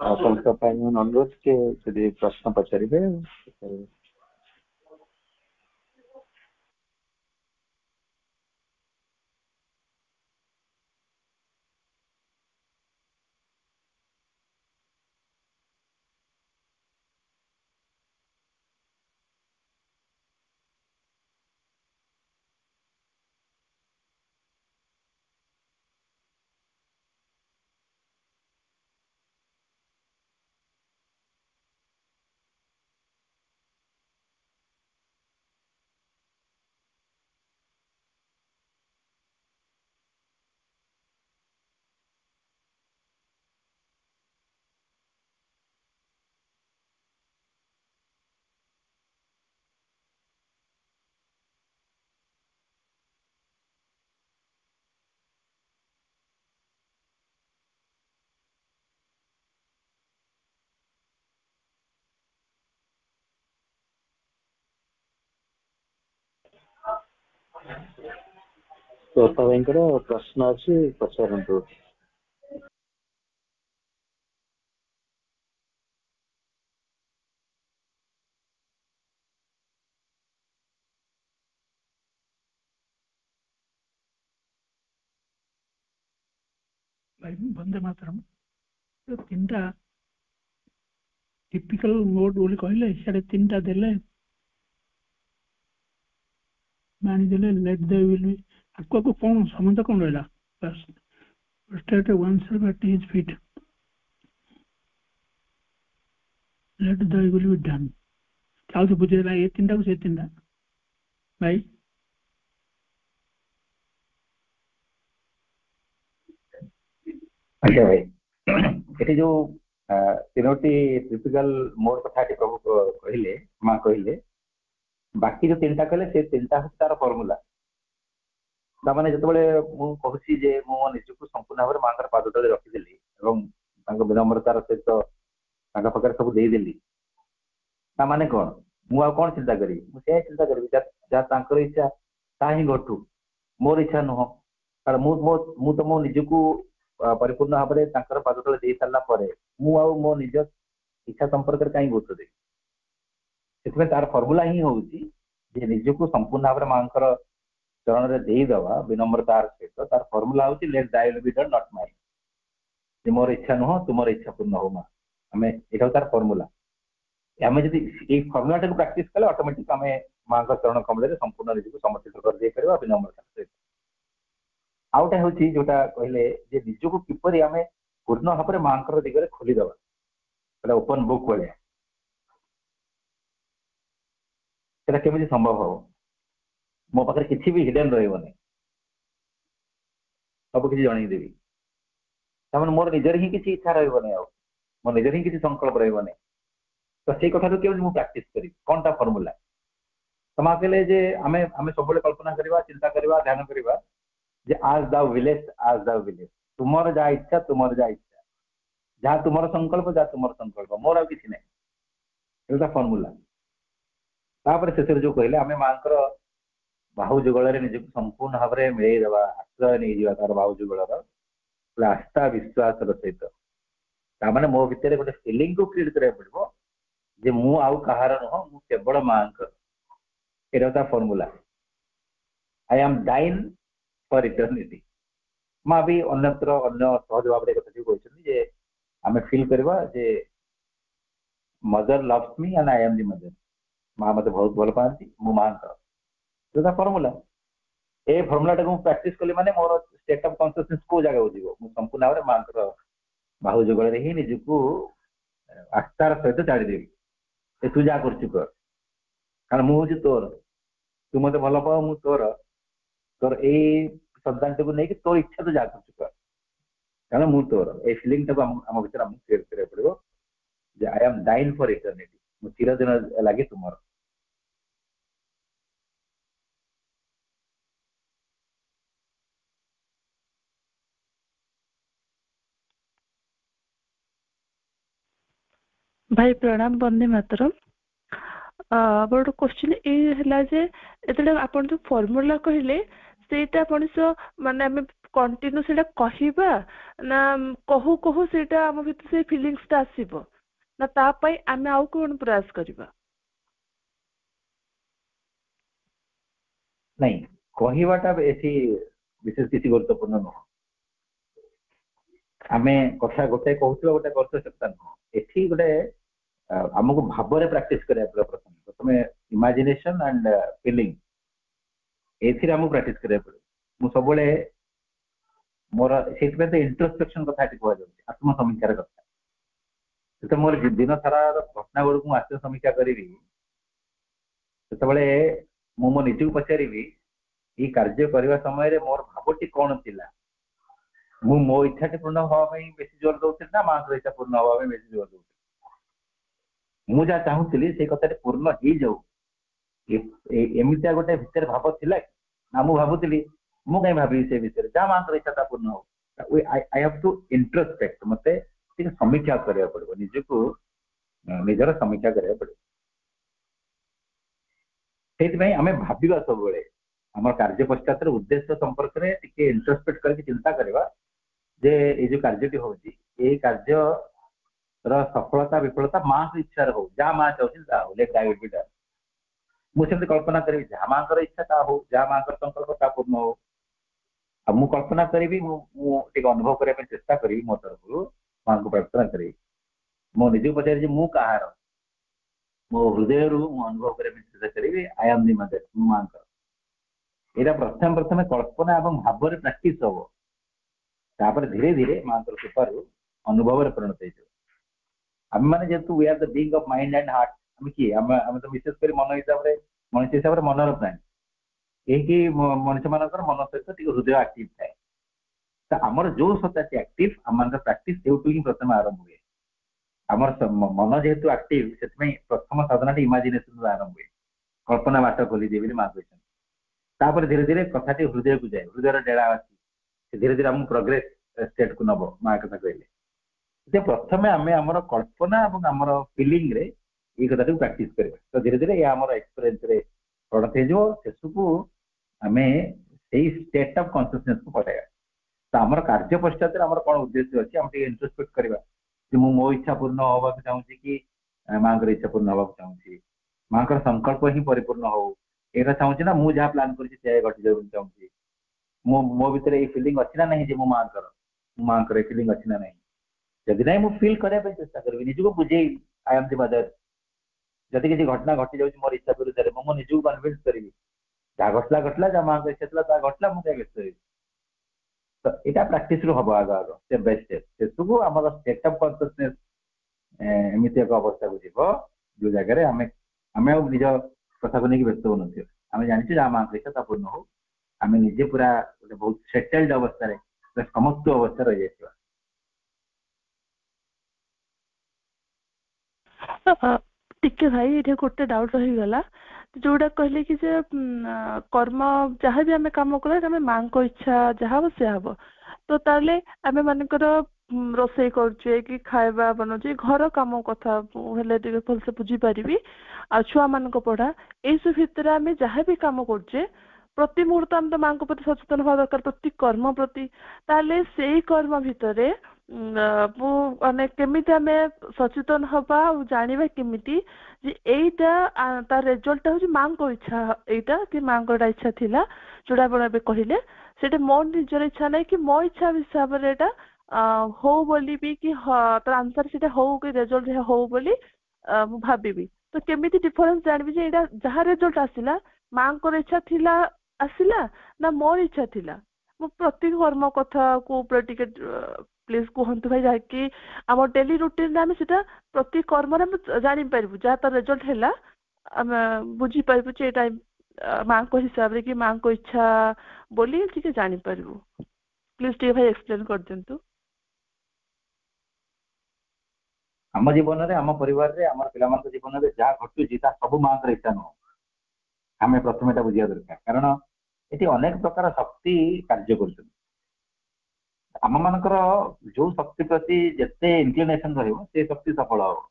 ଆପଣଙ୍କ ପାଇଁ ମୁଁ ଅନୁରୋଧ କି ଯଦି ପ୍ରଶ୍ନ ପଚାରିବେ। ଶ୍ରୋତା ଭାଇଙ୍କର ପ୍ରଶ୍ନ ଅଛି, ପଚାରନ୍ତୁ। ବନ୍ଦେ ମାତରମ୍ ତିନିଟା ଟିପିକାଲ ମୋଡ ବୋଲି କହିଲେ, ସିଆଡେ ତିନିଟା ଦେଲେ ମାଣିଦେଲେ ଲେଟ୍ ଦେ ୱିଲ୍ ବି। ଆଗକୁ କଣ ସମସ୍ତ କଣ ରହିଲା? State oneself at his feet. Let the will be done. ଚାହୁଁଛି ବୁଝେଇଲା ଏ ତିନିଟାକୁ ସେ ତିନିଟା ଭାଇ। ଆଜ୍ଞା ଭାଇ, ଏଠି ଯୋଉ ତିନୋଟି ଟିପିକାଲ ମୋଡ କଥା ଏଠି ପ୍ରଭୁ କହିଲେ, ମା କହିଲେ, ବାକି ଯୋଉ ତିନିଟା କହିଲେ ସେ ତିନିଟା ହଉଛି ତାର ଫର୍ମୁଲା। ତାମାନେ ଯେତେବେଳେ ମୁଁ କହୁଛି ଯେ ମୁଁ ମୋ ନିଜକୁ ସମ୍ପୂର୍ଣ୍ଣ ଭାବରେ ମାଙ୍କର ପାଦ ତଳେ ରଖିଦେଲି ଏବଂ ତାଙ୍କ ବିନମ୍ରତାର ସହିତ ତାଙ୍କ ପାଖରେ ସବୁ ଦେଇଦେଲି, ତାମାନେ କଣ? ମୁଁ ଆଉ କଣ ଚିନ୍ତା କରିବି? ମୁଁ ସେୟା ଚିନ୍ତା କରିବି ଯାହା ତାଙ୍କର ଇଚ୍ଛା ତାହା ହିଁ ଘଟୁ, ମୋର ଇଚ୍ଛା ନୁହଁ। କାରଣ ମୁଁ ତ ମୋ ନିଜକୁ ପରିପୂର୍ଣ୍ଣ ଭାବରେ ତାଙ୍କର ପାଦ ତଳେ ଦେଇ ସାରିଲା ପରେ ମୁଁ ଆଉ ମୋ ନିଜ ଇଚ୍ଛା ସମ୍ପର୍କରେ କାହିଁ ଗୁରୁତ୍ୱ ଦେବି? ସେଥିପାଇଁ ତାର ଫର୍ମୁଲା ହିଁ ହଉଛି ଯେ ନିଜକୁ ସମ୍ପୂର୍ଣ୍ଣ ଭାବରେ ମାଙ୍କର ଚରଣରେ ଦେଇଦେବା ବିନମ୍ରତାର ସହିତ। ତାର ଫର୍ମୁଲା ହଉଛି let thy will be done not mine. ଯେ ମୋର ଇଚ୍ଛା ନୁହଁ, ତୁମର ଇଚ୍ଛା ପୂର୍ଣ୍ଣ ହଉ ମା। ଆମେ ଏଇଟା ତାର ଫର୍ମୁଲା। ଆମେ ଯଦି ଏଇ ଫର୍ମୁଲାଟାକୁ ପ୍ରାକ୍ଟିସ କଲେ ଅଟୋମେଟିକ ଆମେ ମାଙ୍କ ଚରଣ କମଳରେ ସମ୍ପୂର୍ଣ୍ଣ ନିଜକୁ ସମର୍ପିତ କରିଦେଇପାରିବା ବିନମ୍ରତାର ସହିତ। ଆଉ ଗୋଟେ ହଉଛି ଯୋଉଟା କହିଲେ ଯେ ନିଜକୁ କିପରି ଆମେ ପୂର୍ଣ୍ଣ ଭାବରେ ମାଙ୍କର ଦିଗରେ ଖୋଲିଦେବା, ସେଟା ଓପନ ବୁକ୍ ଭଳିଆ। ସେଟା କେମିତି ସମ୍ଭବ ହବ? ମୋ ପାଖରେ କିଛି ବି ହିଡେନ୍ ରହିବନି, ସବୁ କିଛି ଜଣେଇଦେବି। ତାମାନେ ମୋର ନିଜର ହିଁ କିଛି ଇଚ୍ଛା ରହିବନି, ଆଉ ମୋ ନିଜର ହିଁ କିଛି ସଂକଳ୍ପ ରହିବନି। ତ ସେଇ କଥାକୁ କେମିତି ମୁଁ ପ୍ରାକ୍ଟିସ କରିବି? କଣଟା ଫର୍ମୁଲା? ତ ମା କହିଲେ ଯେ ଆମେ ସବୁବେଳେ କଳ୍ପନା କରିବା, ଚିନ୍ତା କରିବା, ଧ୍ୟାନ କରିବା ଯେ ଆଜ୍ ଦାଉ ୱିଲେସ୍, ଆଜ୍ ଦାଉ ୱିଲେସ୍। ତୁମର ଯାହା ଇଚ୍ଛା, ତୁମର ଯାହା ଇଚ୍ଛା, ଯାହା ତୁମର ସଂକଳ୍ପ, ଯାହା ତୁମର ସଂକଳ୍ପ, ମୋର ଆଉ କିଛି ନାହିଁ। ଏଇଟା ଫର୍ମୁଲା। ତାପରେ ଶେଷରେ ଯୋଉ କହିଲେ ଆମେ ମାଙ୍କର ବାହୁ ଯୁଗଳରେ ନିଜକୁ ସମ୍ପୂର୍ଣ୍ଣ ଭାବରେ ମିଳେଇ ଦେବା, ଆଶ୍ରୟ ନେଇଯିବା ତାର ବାହୁ ଯୁଗଳର ଆସ୍ଥା ବିଶ୍ୱାସର ସହିତ। ତାମାନେ ମୋ ଭିତରେ ଗୋଟେ ଫିଲିଂକୁ କ୍ରିଏଟ୍ କରିବାକୁ ପଡିବ ଯେ ମୁଁ ଆଉ କାହାର ନୁହଁ, ମୁଁ କେବଳ ମାଙ୍କର। ଏଇଟା ତା formula. I am thine for eternity. ମା ବି ଅନ୍ୟତ୍ର ଅନ୍ୟ ସହଜ ଭାବରେ କଥା କହିଛନ୍ତି ଯେ ଆମେ ଫିଲ୍ କରିବା ଯେ mother loves me and I am the mother. ମା ମତେ ବହୁତ ଭଲ ପାଆନ୍ତି, ମୁଁ ମାଙ୍କର। ସେଇଟା ଫର୍ମୁଲା। ଏ ଫର୍ମୁଲାଟାକୁ ମୁଁ ପ୍ରାକ୍ଟିସ କଲି ମାନେ ମୋର ଷ୍ଟେଟ୍ ଅଫ୍ କନସିୟସନେସ୍ କୋଉ ଜାଗାକୁ ଯିବ? ମୁଁ ସମ୍ପୂର୍ଣ୍ଣ ଭାବରେ ମାଙ୍କର ବାହୁ ଯୁଗଳରେ ହିଁ ନିଜକୁ ଆସ୍ଥାର ସହିତ ଛାଡ଼ିଦେବି। ତୁ ଯାହା କରୁଛୁ କର, କାରଣ ମୁଁ ହଉଛି ତୋର। ତୁ ମତେ ଭଲ ପାଅ, ମୁଁ ତୋର। ତୋର ଏଇ ସନ୍ତାନଟିକୁ ନେଇକି ତୋ ଇଚ୍ଛା ତୁ ଯାହା କରୁଛୁ କର, କାରଣ ମୁଁ ତୋର। ଏଇ ଫିଲିଂଟାକୁ ଆମ ଭିତରେ ଆମକୁ କ୍ରିଏଟ୍ କରିବାକୁ ପଡିବ ଯେ I am thine for eternity. ମୁଁ ଚିରଦିନ ଲାଗି ତୁମର। ଭାଇ ପ୍ରଣାମ, ବନ୍ଦେ ମାତରମ୍। ମୋର ଗୋଟେ କ୍ୱେଶ୍ଚିନ୍ ଏଇ ହେଲା ଯେ ଯେତେବେଳେ ଆପଣ ଯୋଉ ଫର୍ମୁଲା କହିଲେ ସେଇଟା ମଣିଷ ମାନେ ଆମେ कंटिन्यू सेटा कहिबा ना कहू कहू सेटा हम भितर से फीलिंग्स ता आसीबो ना ता पई आमे आउ कोन प्रयास करबा नहीं कहवाटा बेसी विशेष किसी गुरुत्वपूर्ण नुह आमे कथा गोटे कहूथबा गोटे करते सकता नुह एठी गोटे आमको भाव में प्रैक्टिस करिया पड़े प्रथम प्रथम इमेजिनेशन एंड फीलिंग एथिरे आमको प्रैक्टिस करिया पड़े मु सबले मोर सेतबे तो इंट्रोस्पेक्शन कथा कह जाउछि आत्म समीक्षार कथा तो मोर दिन सारा घटना गुड़ को आत्म समीक्षा करी सेतबे मु मो निजु पचारि ये कार्य करने समय मोर भावटी कौन थिला मु मो इच्छा पूर्ण हवा बेसी जोर दउछि ना मां इच्छा पूर्ण हवा बेसी जोर दउछि मु जा चाहूली से कथा पूर्ण हो जाऊ एमती गोटे भितर भाव थिला ना मु भावुली मु कहीं भावी से विषय जहाँ मां इच्छा पूर्ण हो आई हैव टू इंट्रोस्पेक्ट मते समीक्षा करिया पड़ो निजको निजर समीक्षा करिया पड़ो से आम भाविबा सब बेले आम कार्य पश्चात उद्देश्य संपर्क में टिके इंट्रोस्पेक्ट करके चिंता करवा जे ये जो कार्यटी होची ये कार्य सफलता विफलता मां इच्छा हो जहाँ मां चाहूँ लेट डाइट बी डन मुझे कल्पना करी जहाँ मां इच्छा ता हो जहाँ मां संकल्प ता पूर्ण हो मु कल्पना करी अनुभव करने चेष्टा करी मो तरफ मां को प्रार्थना करी मो निज पचारि मु कहार मो हृदय रु अनुभव करने चेष्टा करी आई एम दी मदर मां यहाँ प्रथम प्रथम कल्पना और भाव में प्राक्टिस हम तापर धीरे धीरे मां कृपार अनुभव में परिणत हो आम मैंने जेहतु we are the being of mind and heart आम किए आम तो विशेषकर मन हिसाब से मनुष्य हिसाब से मनर प्राणी यही मनुष्य मान मन सहित हृदय एक्टिव थाए तो आमर जो सत्ता एक्टिव आम प्राक्टिस से ही प्रथम आरंभ हुए आमर मन जेहेतु एक्टिव से प्रथम साधना इमाजिनेशन आरंभ हुए कल्पना बाट खोली दिए मां कहते तापर धीरे धीरे कथाटी हृदय को जाए हृदय डेला अच्छी धीरे धीरे आम प्रोग्रेस स्टेट को नब माँ कथा कहले प्रथम आम आम कल्पना और आमर फिलिंग रे ये कथा प्राक्टिस करवा तो धीरे धीरे आम एक्सपीरियंस परिणत हो शेष को आम स्टेट ऑफ कॉन्शियसनेस को पठाइबा तो आमर कार्य पश्चात आमर कौन उद्देश्य अच्छी आम इंट्रोस्पेक्ट करवा मो इच्छा पूर्ण हवा चाहूँगी कि माँ इच्छा पूर्ण हवा चाहूँगी माँ संकल्प ही परिपूर्ण हो ये चाहूँगी ना मुझे जहाँ प्लान कर घटी जाऊ चाहूँगी मो भीतर ये फिलिंग अच्छी ना नहीं मो माँ फिलिंग अच्छी ना नहीं जदि ना मुझे फिल करने चेष्टा करी निजको बुझे आई एम दी मदर जदि किसी घटना घटी जाऊँ मोर इच्छा विरुद्ध मो निजको कन्विन्स करी जहाँ घटला घटला जहाँ माँ इच्छा था घटला मुझे व्यस्त हुई तो यहाँ प्राक्टिस रू हम आग आग स्टेप बाय स्टेप शेष को आम स्टेट ऑफ कॉन्शियसनेस एमती एक अवस्था को जीव जो जगह आम आम निज कथा को लेकिन व्यस्त हो आम जानी जहाँ माँ इच्छा पूर्ण हो आम निजे पूरा गोटे बहुत सेटल्ड अवस्था समस्त अवस्था रही जाइए टिके भाई ये गोटे डाउट रही गला जोड़ा कहले कि जे कर्म जहाँ भी आम कम करें माँ को इच्छा जहाँ हम से हम तो ताले आम मानकर रोसई करुचे कि खाଇବା बनाऊे घर कम कथा भलसे बुझी पारि आ छुआ मान पढ़ा यू भितर आम जहाँ भी कम करुचे प्रति मुहूर्त आम तो माँ प्रति सचेतन हवा दरकार प्रति कर्म प्रति ताले से कर्म भितर माने केमिति आम सचेतन हवा और जानिबा केमिति जे एटा तार रिजल्ट हूँ माँ को इच्छा एटा कि माँ को इच्छा थिला जोड़ा बे कहले सेटा मो निजर इच्छा नहीं कि मो इच्छा हिसाब से एटा हो बोली भी कि तार आंसर सेटा हो कि रिजल्ट हो बोली मु भाबिबी तो केमिति डिफरेंस जानबी जे एटा जहाँ रिजल्ट आसिला माँ को इच्छा थिला आसिला ना मोर इच्छा थिला मु प्रति कर्म कथा को प्लीज कहतु भाई जहाँकि आम डेली रुटीन आम से प्रति कर्म जानी पारू जहाँ तार रिजल्ट है आम बुझी पारू माँ को हिसाब से कि माँ को इच्छा बोली टी जानी पारू प्लीज टे भाई एक्सप्लेन कर दिंतु आम जीवन में आम परिवार में आम पे जीवन में जहाँ घटुची सब माँ इच्छा नुह आम प्रथम एटा बुझा दरकार कारण ये अनेक प्रकार शक्ति कार्य कर आम मानकर जो शक्ति प्रति जिते इनक्लिनेशन रही से शक्ति सफल हम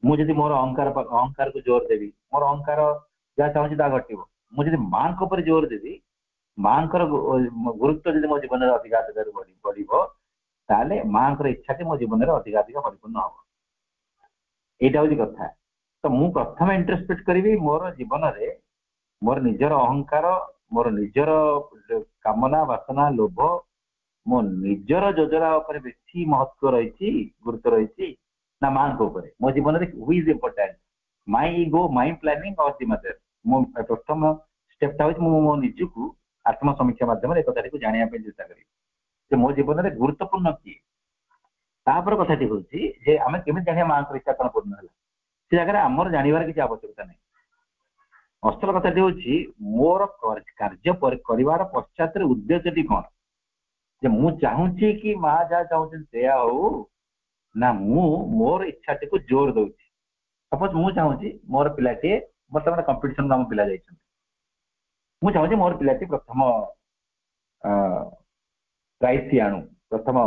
मुझे मोर अहंकार को जोर देवी मोर अहंकार जहाँ चाहूँगी ता घटो मुझे माँ जोर देवी ମାଙ୍କର ଗୁରୁତ୍ୱ ଯଦି ମୋ ଜୀବନରେ ଅଧିକା ଅଧିକା ବଢିବ ତାହେଲେ ମାଙ୍କର ଇଚ୍ଛାଟି ମୋ ଜୀବନରେ ଅଧିକା ଅଧିକା ପରିପୂର୍ଣ୍ଣ ହବ। ଏଇଟା ହଉଛି କଥା। ତ ମୁଁ ପ୍ରଥମେ ଇଣ୍ଟ୍ରୋସ୍ପେକ୍ଟ କରିବି ମୋର ଜୀବନରେ ମୋର ନିଜର ଅହଙ୍କାର, ମୋର ନିଜର କାମନା ବାସନା ଲୋଭ, ମୋ ନିଜର ଯୋଜନା ଉପରେ ବେଶୀ ମହତ୍ଵ ରହିଛି, ଗୁରୁତ୍ୱ ରହିଛି ନା ମାଙ୍କ ଉପରେ। ମୋ ଜୀବନରେ who is important, my ego, my planning or the mother. ମୋ ପ୍ରଥମ ଷ୍ଟେପଟା ହଉଛି ମୁଁ ମୋ ନିଜକୁ ଆତ୍ମ ସମୀକ୍ଷା ମାଧ୍ୟମରେ ଏ କଥାଟିକୁ ଜାଣିବା ପାଇଁ ଚେଷ୍ଟା କରିବି ଯେ ମୋ ଜୀବନରେ ଗୁରୁତ୍ୱପୂର୍ଣ୍ଣ କିଏ। ତାପରେ କଥାଟି ହଉଛି ଯେ ଆମେ କେମିତି ଜାଣିବା ମାଙ୍କର ଇଚ୍ଛା କଣ ପୂର୍ଣ୍ଣ ହେଲା। ସେ ଜାଗାରେ ଆମର ଜାଣିବାର କିଛି ଆବଶ୍ୟକତା ନାହିଁ। ଅସଲ କଥାଟି ହଉଛି ମୋର କାର୍ଯ୍ୟ କରିବାର ପଶ୍ଚାତରେ ଉଦ୍ଦେଶ୍ୟଟି କଣ, ଯେ ମୁଁ ଚାହୁଁଛି କି ମା ଯାହା ଚାହୁଁଛନ୍ତି ସେଇଆ ହଉ ନା ମୁଁ ମୋର ଇଚ୍ଛାଟିକୁ ଜୋର ଦଉଛି। ସପୋଜ ମୁଁ ଚାହୁଁଛି ମୋର ପିଲାଟିଏ ବର୍ତ୍ତମାନ କମ୍ପିଟିସନ ଆମ ପିଲା ଯାଇଛନ୍ତି, ମୁଁ ଚାହୁଁଛି ମୋର ପିଲାଟି ପ୍ରଥମ ପ୍ରାଇଜ ଆଣୁ, ପ୍ରଥମ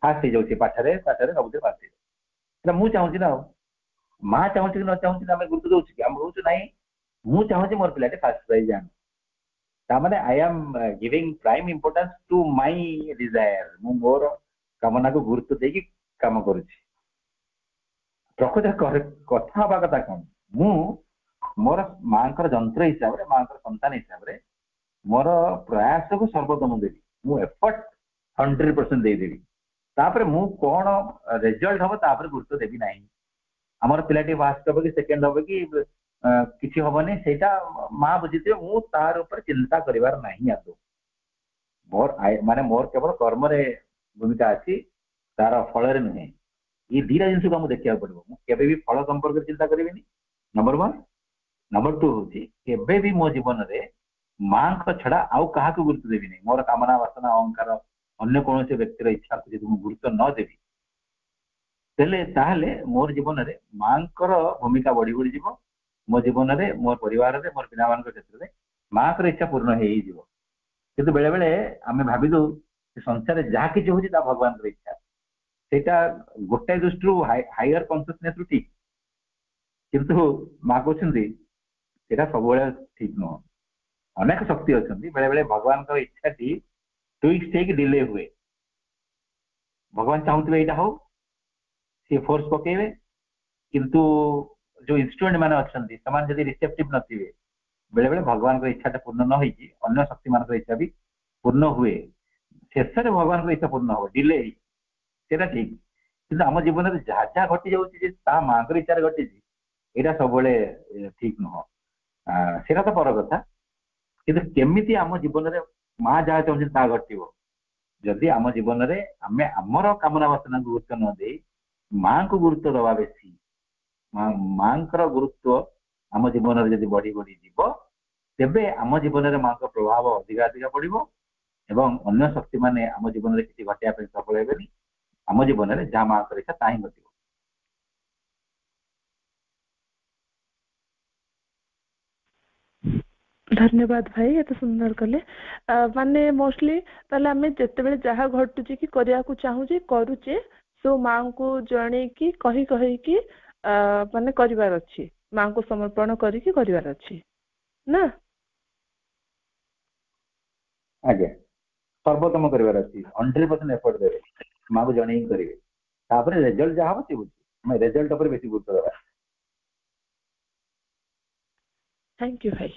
ଫାଷ୍ଟ ହେଇଯାଉଛି ପାଠରେ ସବୁଥିରେ ଫାଷ୍ଟ ହେଇଯାଉଛି, ସେଟା ମୁଁ ଚାହୁଁଛି ନା। ଆଉ ମା ଚାହୁଁଛି କି ନ ଚାହୁଁଛି ଆମେ ଗୁରୁତ୍ୱ ଦଉଛୁ କି? ଆମେ କହୁଛୁ ନାଇଁ ମୁଁ ଚାହୁଁଛି ମୋର ପିଲାଟି ଫାଷ୍ଟ ପ୍ରାଇଜ ଆଣୁ। ତାମାନେ I am giving prime importance to my desire. ମୁଁ ମୋର କାମନାକୁ ଗୁରୁତ୍ୱ ଦେଇକି କାମ କରୁଛି। ପ୍ରକୃତରେ କଥା ହବା କଥା କଣ, ମୁଁ ମୋର ମାଙ୍କର ଯନ୍ତ୍ର ହିସାବରେ, ମାଙ୍କର ସନ୍ତାନ ହିସାବରେ ମୋର ପ୍ରୟାସକୁ ସର୍ବୋତ୍ତମ ଦେବି, ମୁଁ ଏଫର୍ଟ 100% ଦେଇଦେବି। ତାପରେ ମୁଁ କଣ ରେଜଲ୍ଟ ହବ ତାପରେ ଗୁରୁତ୍ୱ ଦେବି ନାହିଁ। ଆମର ପିଲାଟି ଫାଷ୍ଟ ହବ କି ସେକେଣ୍ଡ ହବ କି କିଛି ହବନି ସେଇଟା ମା ବୁଝିଥିବେ, ମୁଁ ତାର ଉପରେ ଚିନ୍ତା କରିବାର ନାହିଁ। ଆଦୌ ମୋର କେବଳ କର୍ମରେ ଭୂମିକା ଅଛି, ତାର ଫଳରେ ନୁହେଁ। ଏଇ ଦିଟା ଜିନିଷକୁ ଆମକୁ ଦେଖିବାକୁ ପଡିବ। ମୁଁ କେବେ ବି ଫଳ ସମ୍ପର୍କରେ ଚିନ୍ତା କରିବିନି, ନମ୍ବର 1। ନମ୍ବର 2 ହଉଛି କେବେ ବି ମୋ ଜୀବନରେ ମାଙ୍କ ଛଡା ଆଉ କାହାକୁ ଗୁରୁତ୍ୱ ଦେବିନି। ମୋର କାମନା ବାସନା ଅହଙ୍କାର ଅନ୍ୟ କୌଣସି ବ୍ୟକ୍ତିର ଇଚ୍ଛାକୁ ଯଦି ମୁଁ ଗୁରୁତ୍ୱ ନ ଦେବି ତାହେଲେ ମୋର ଜୀବନରେ ମାଙ୍କର ଭୂମିକା ବଢି ବଢି ଯିବ। ମୋ ଜୀବନରେ, ମୋ ପରିବାରରେ, ମୋର ପିଲାମାନଙ୍କ କ୍ଷେତ୍ରରେ ମାଙ୍କର ଇଚ୍ଛା ପୂର୍ଣ୍ଣ ହେଇଯିବ। କିନ୍ତୁ ବେଳେ ବେଳେ ଆମେ ଭାବିଦଉ ସଂସାରରେ ଯାହା କିଛି ହଉଛି ତା ଭଗବାନଙ୍କର ଇଚ୍ଛା। ସେଇଟା ଗୋଟାଏ ଦୃଷ୍ଟିରୁ ହାଇୟର କନସିୟସନେସ ରୁ ଠିକ, କିନ୍ତୁ ମା କହୁଛନ୍ତି ସେଇଟା ସବୁବେଳେ ଠିକ ନୁହଁ। ଅନେକ ଶକ୍ତି ଅଛନ୍ତି, ବେଳେ ବେଳେ ଭଗବାନଙ୍କର ଇଚ୍ଛାଟି ଟୁଇଷ୍ଟ ହେଇକି ଡିଲେ ହୁଏ। ଭଗବାନ ଚାହୁଁଥିବେ ଏଇଟା ହଉ, ସିଏ ଫୋର୍ସ ପକେଇବେ, କିନ୍ତୁ ଯୋଉ ଇନଷ୍ଟ୍ରୁମେଣ୍ଟ ମାନେ ଅଛନ୍ତି ସେମାନେ ଯଦି ରିସେପ୍ଟିଭ ନଥିବେ, ବେଳେ ବେଳେ ଭଗବାନଙ୍କର ଇଚ୍ଛାଟା ପୂର୍ଣ୍ଣ ନ ହେଇକି ଅନ୍ୟ ଶକ୍ତି ମାନଙ୍କର ଇଚ୍ଛା ବି ପୂର୍ଣ୍ଣ ହୁଏ। ଶେଷରେ ଭଗବାନଙ୍କର ଇଚ୍ଛା ପୂର୍ଣ୍ଣ ହବ, ଡିଲେ ହେଇକି, ସେଇଟା ଠିକ। କିନ୍ତୁ ଆମ ଜୀବନରେ ଯାହା ଯାହା ଘଟି ଯାଉଛି ଯେ ତାହା ମାଙ୍କର ଇଚ୍ଛାରେ ଘଟିଛି, ଏଇଟା ସବୁବେଳେ ଠିକ ନୁହଁ। ସେଇଟା ତ ପର କଥା। କିନ୍ତୁ କେମିତି ଆମ ଜୀବନରେ ମା ଯାହା ଚାହୁଁଛନ୍ତି ତାହା ଘଟିବ, ଯଦି ଆମ ଜୀବନରେ ଆମେ ଆମର କାମନା ବାସନାକୁ ଗୁରୁତ୍ୱ ନ ଦେଇ ମାଙ୍କୁ ଗୁରୁତ୍ୱ ଦବା ବେଶୀ, ମାଙ୍କର ଗୁରୁତ୍ୱ ଆମ ଜୀବନରେ ଯଦି ବଢି ବଢି ଯିବ, ତେବେ ଆମ ଜୀବନରେ ମାଙ୍କ ପ୍ରଭାବ ଅଧିକା ଅଧିକା ପଡିବ ଏବଂ ଅନ୍ୟ ଶକ୍ତି ମାନେ ଆମ ଜୀବନରେ କିଛି ଘଟିବା ପାଇଁ ସଫଳ ହେବେନି। ଆମ ଜୀବନରେ ଯାହା ମାଙ୍କର ଇଚ୍ଛା ତାହା ହିଁ ଘଟିବ। ଧନ୍ୟବାଦ ଭାଇ, ଏତେ ସୁନ୍ଦର କଲେ। ମାନେ ମୋଷ୍ଟଲି ତାହେଲେ ଆମେ ଯେତେବେଳେ ଯାହା ଘଟୁଛି କି କରିବାକୁ ଚାହୁଁଛେ କରୁଛେ, ସୋ ମାଙ୍କୁ ଜଣେଇକି କହିକି ମାନେ କରିବାର ଅଛି, ମାଙ୍କୁ ସମର୍ପଣ କରିକି କରିବାର ଅଛି ନା? ଆଜ୍ଞା, ସର୍ବୋତ୍ତମ କରିବାର ଅଛି, 100% ଏଫର୍ଟ ଦେବେ, ମାକୁ ଜଣେଇକି କରିବେ। ତାପରେ ରେଜଲ୍ଟ ଯାହା ହବ ସେ ବୁଝିବେ, ଆମେ ରେଜଲ୍ଟ ଉପରେ ବେଶୀ ଗୁରୁତ୍ୱ ଦେବା। ଥ୍ୟାଙ୍କ ୟୁ ଭାଇ।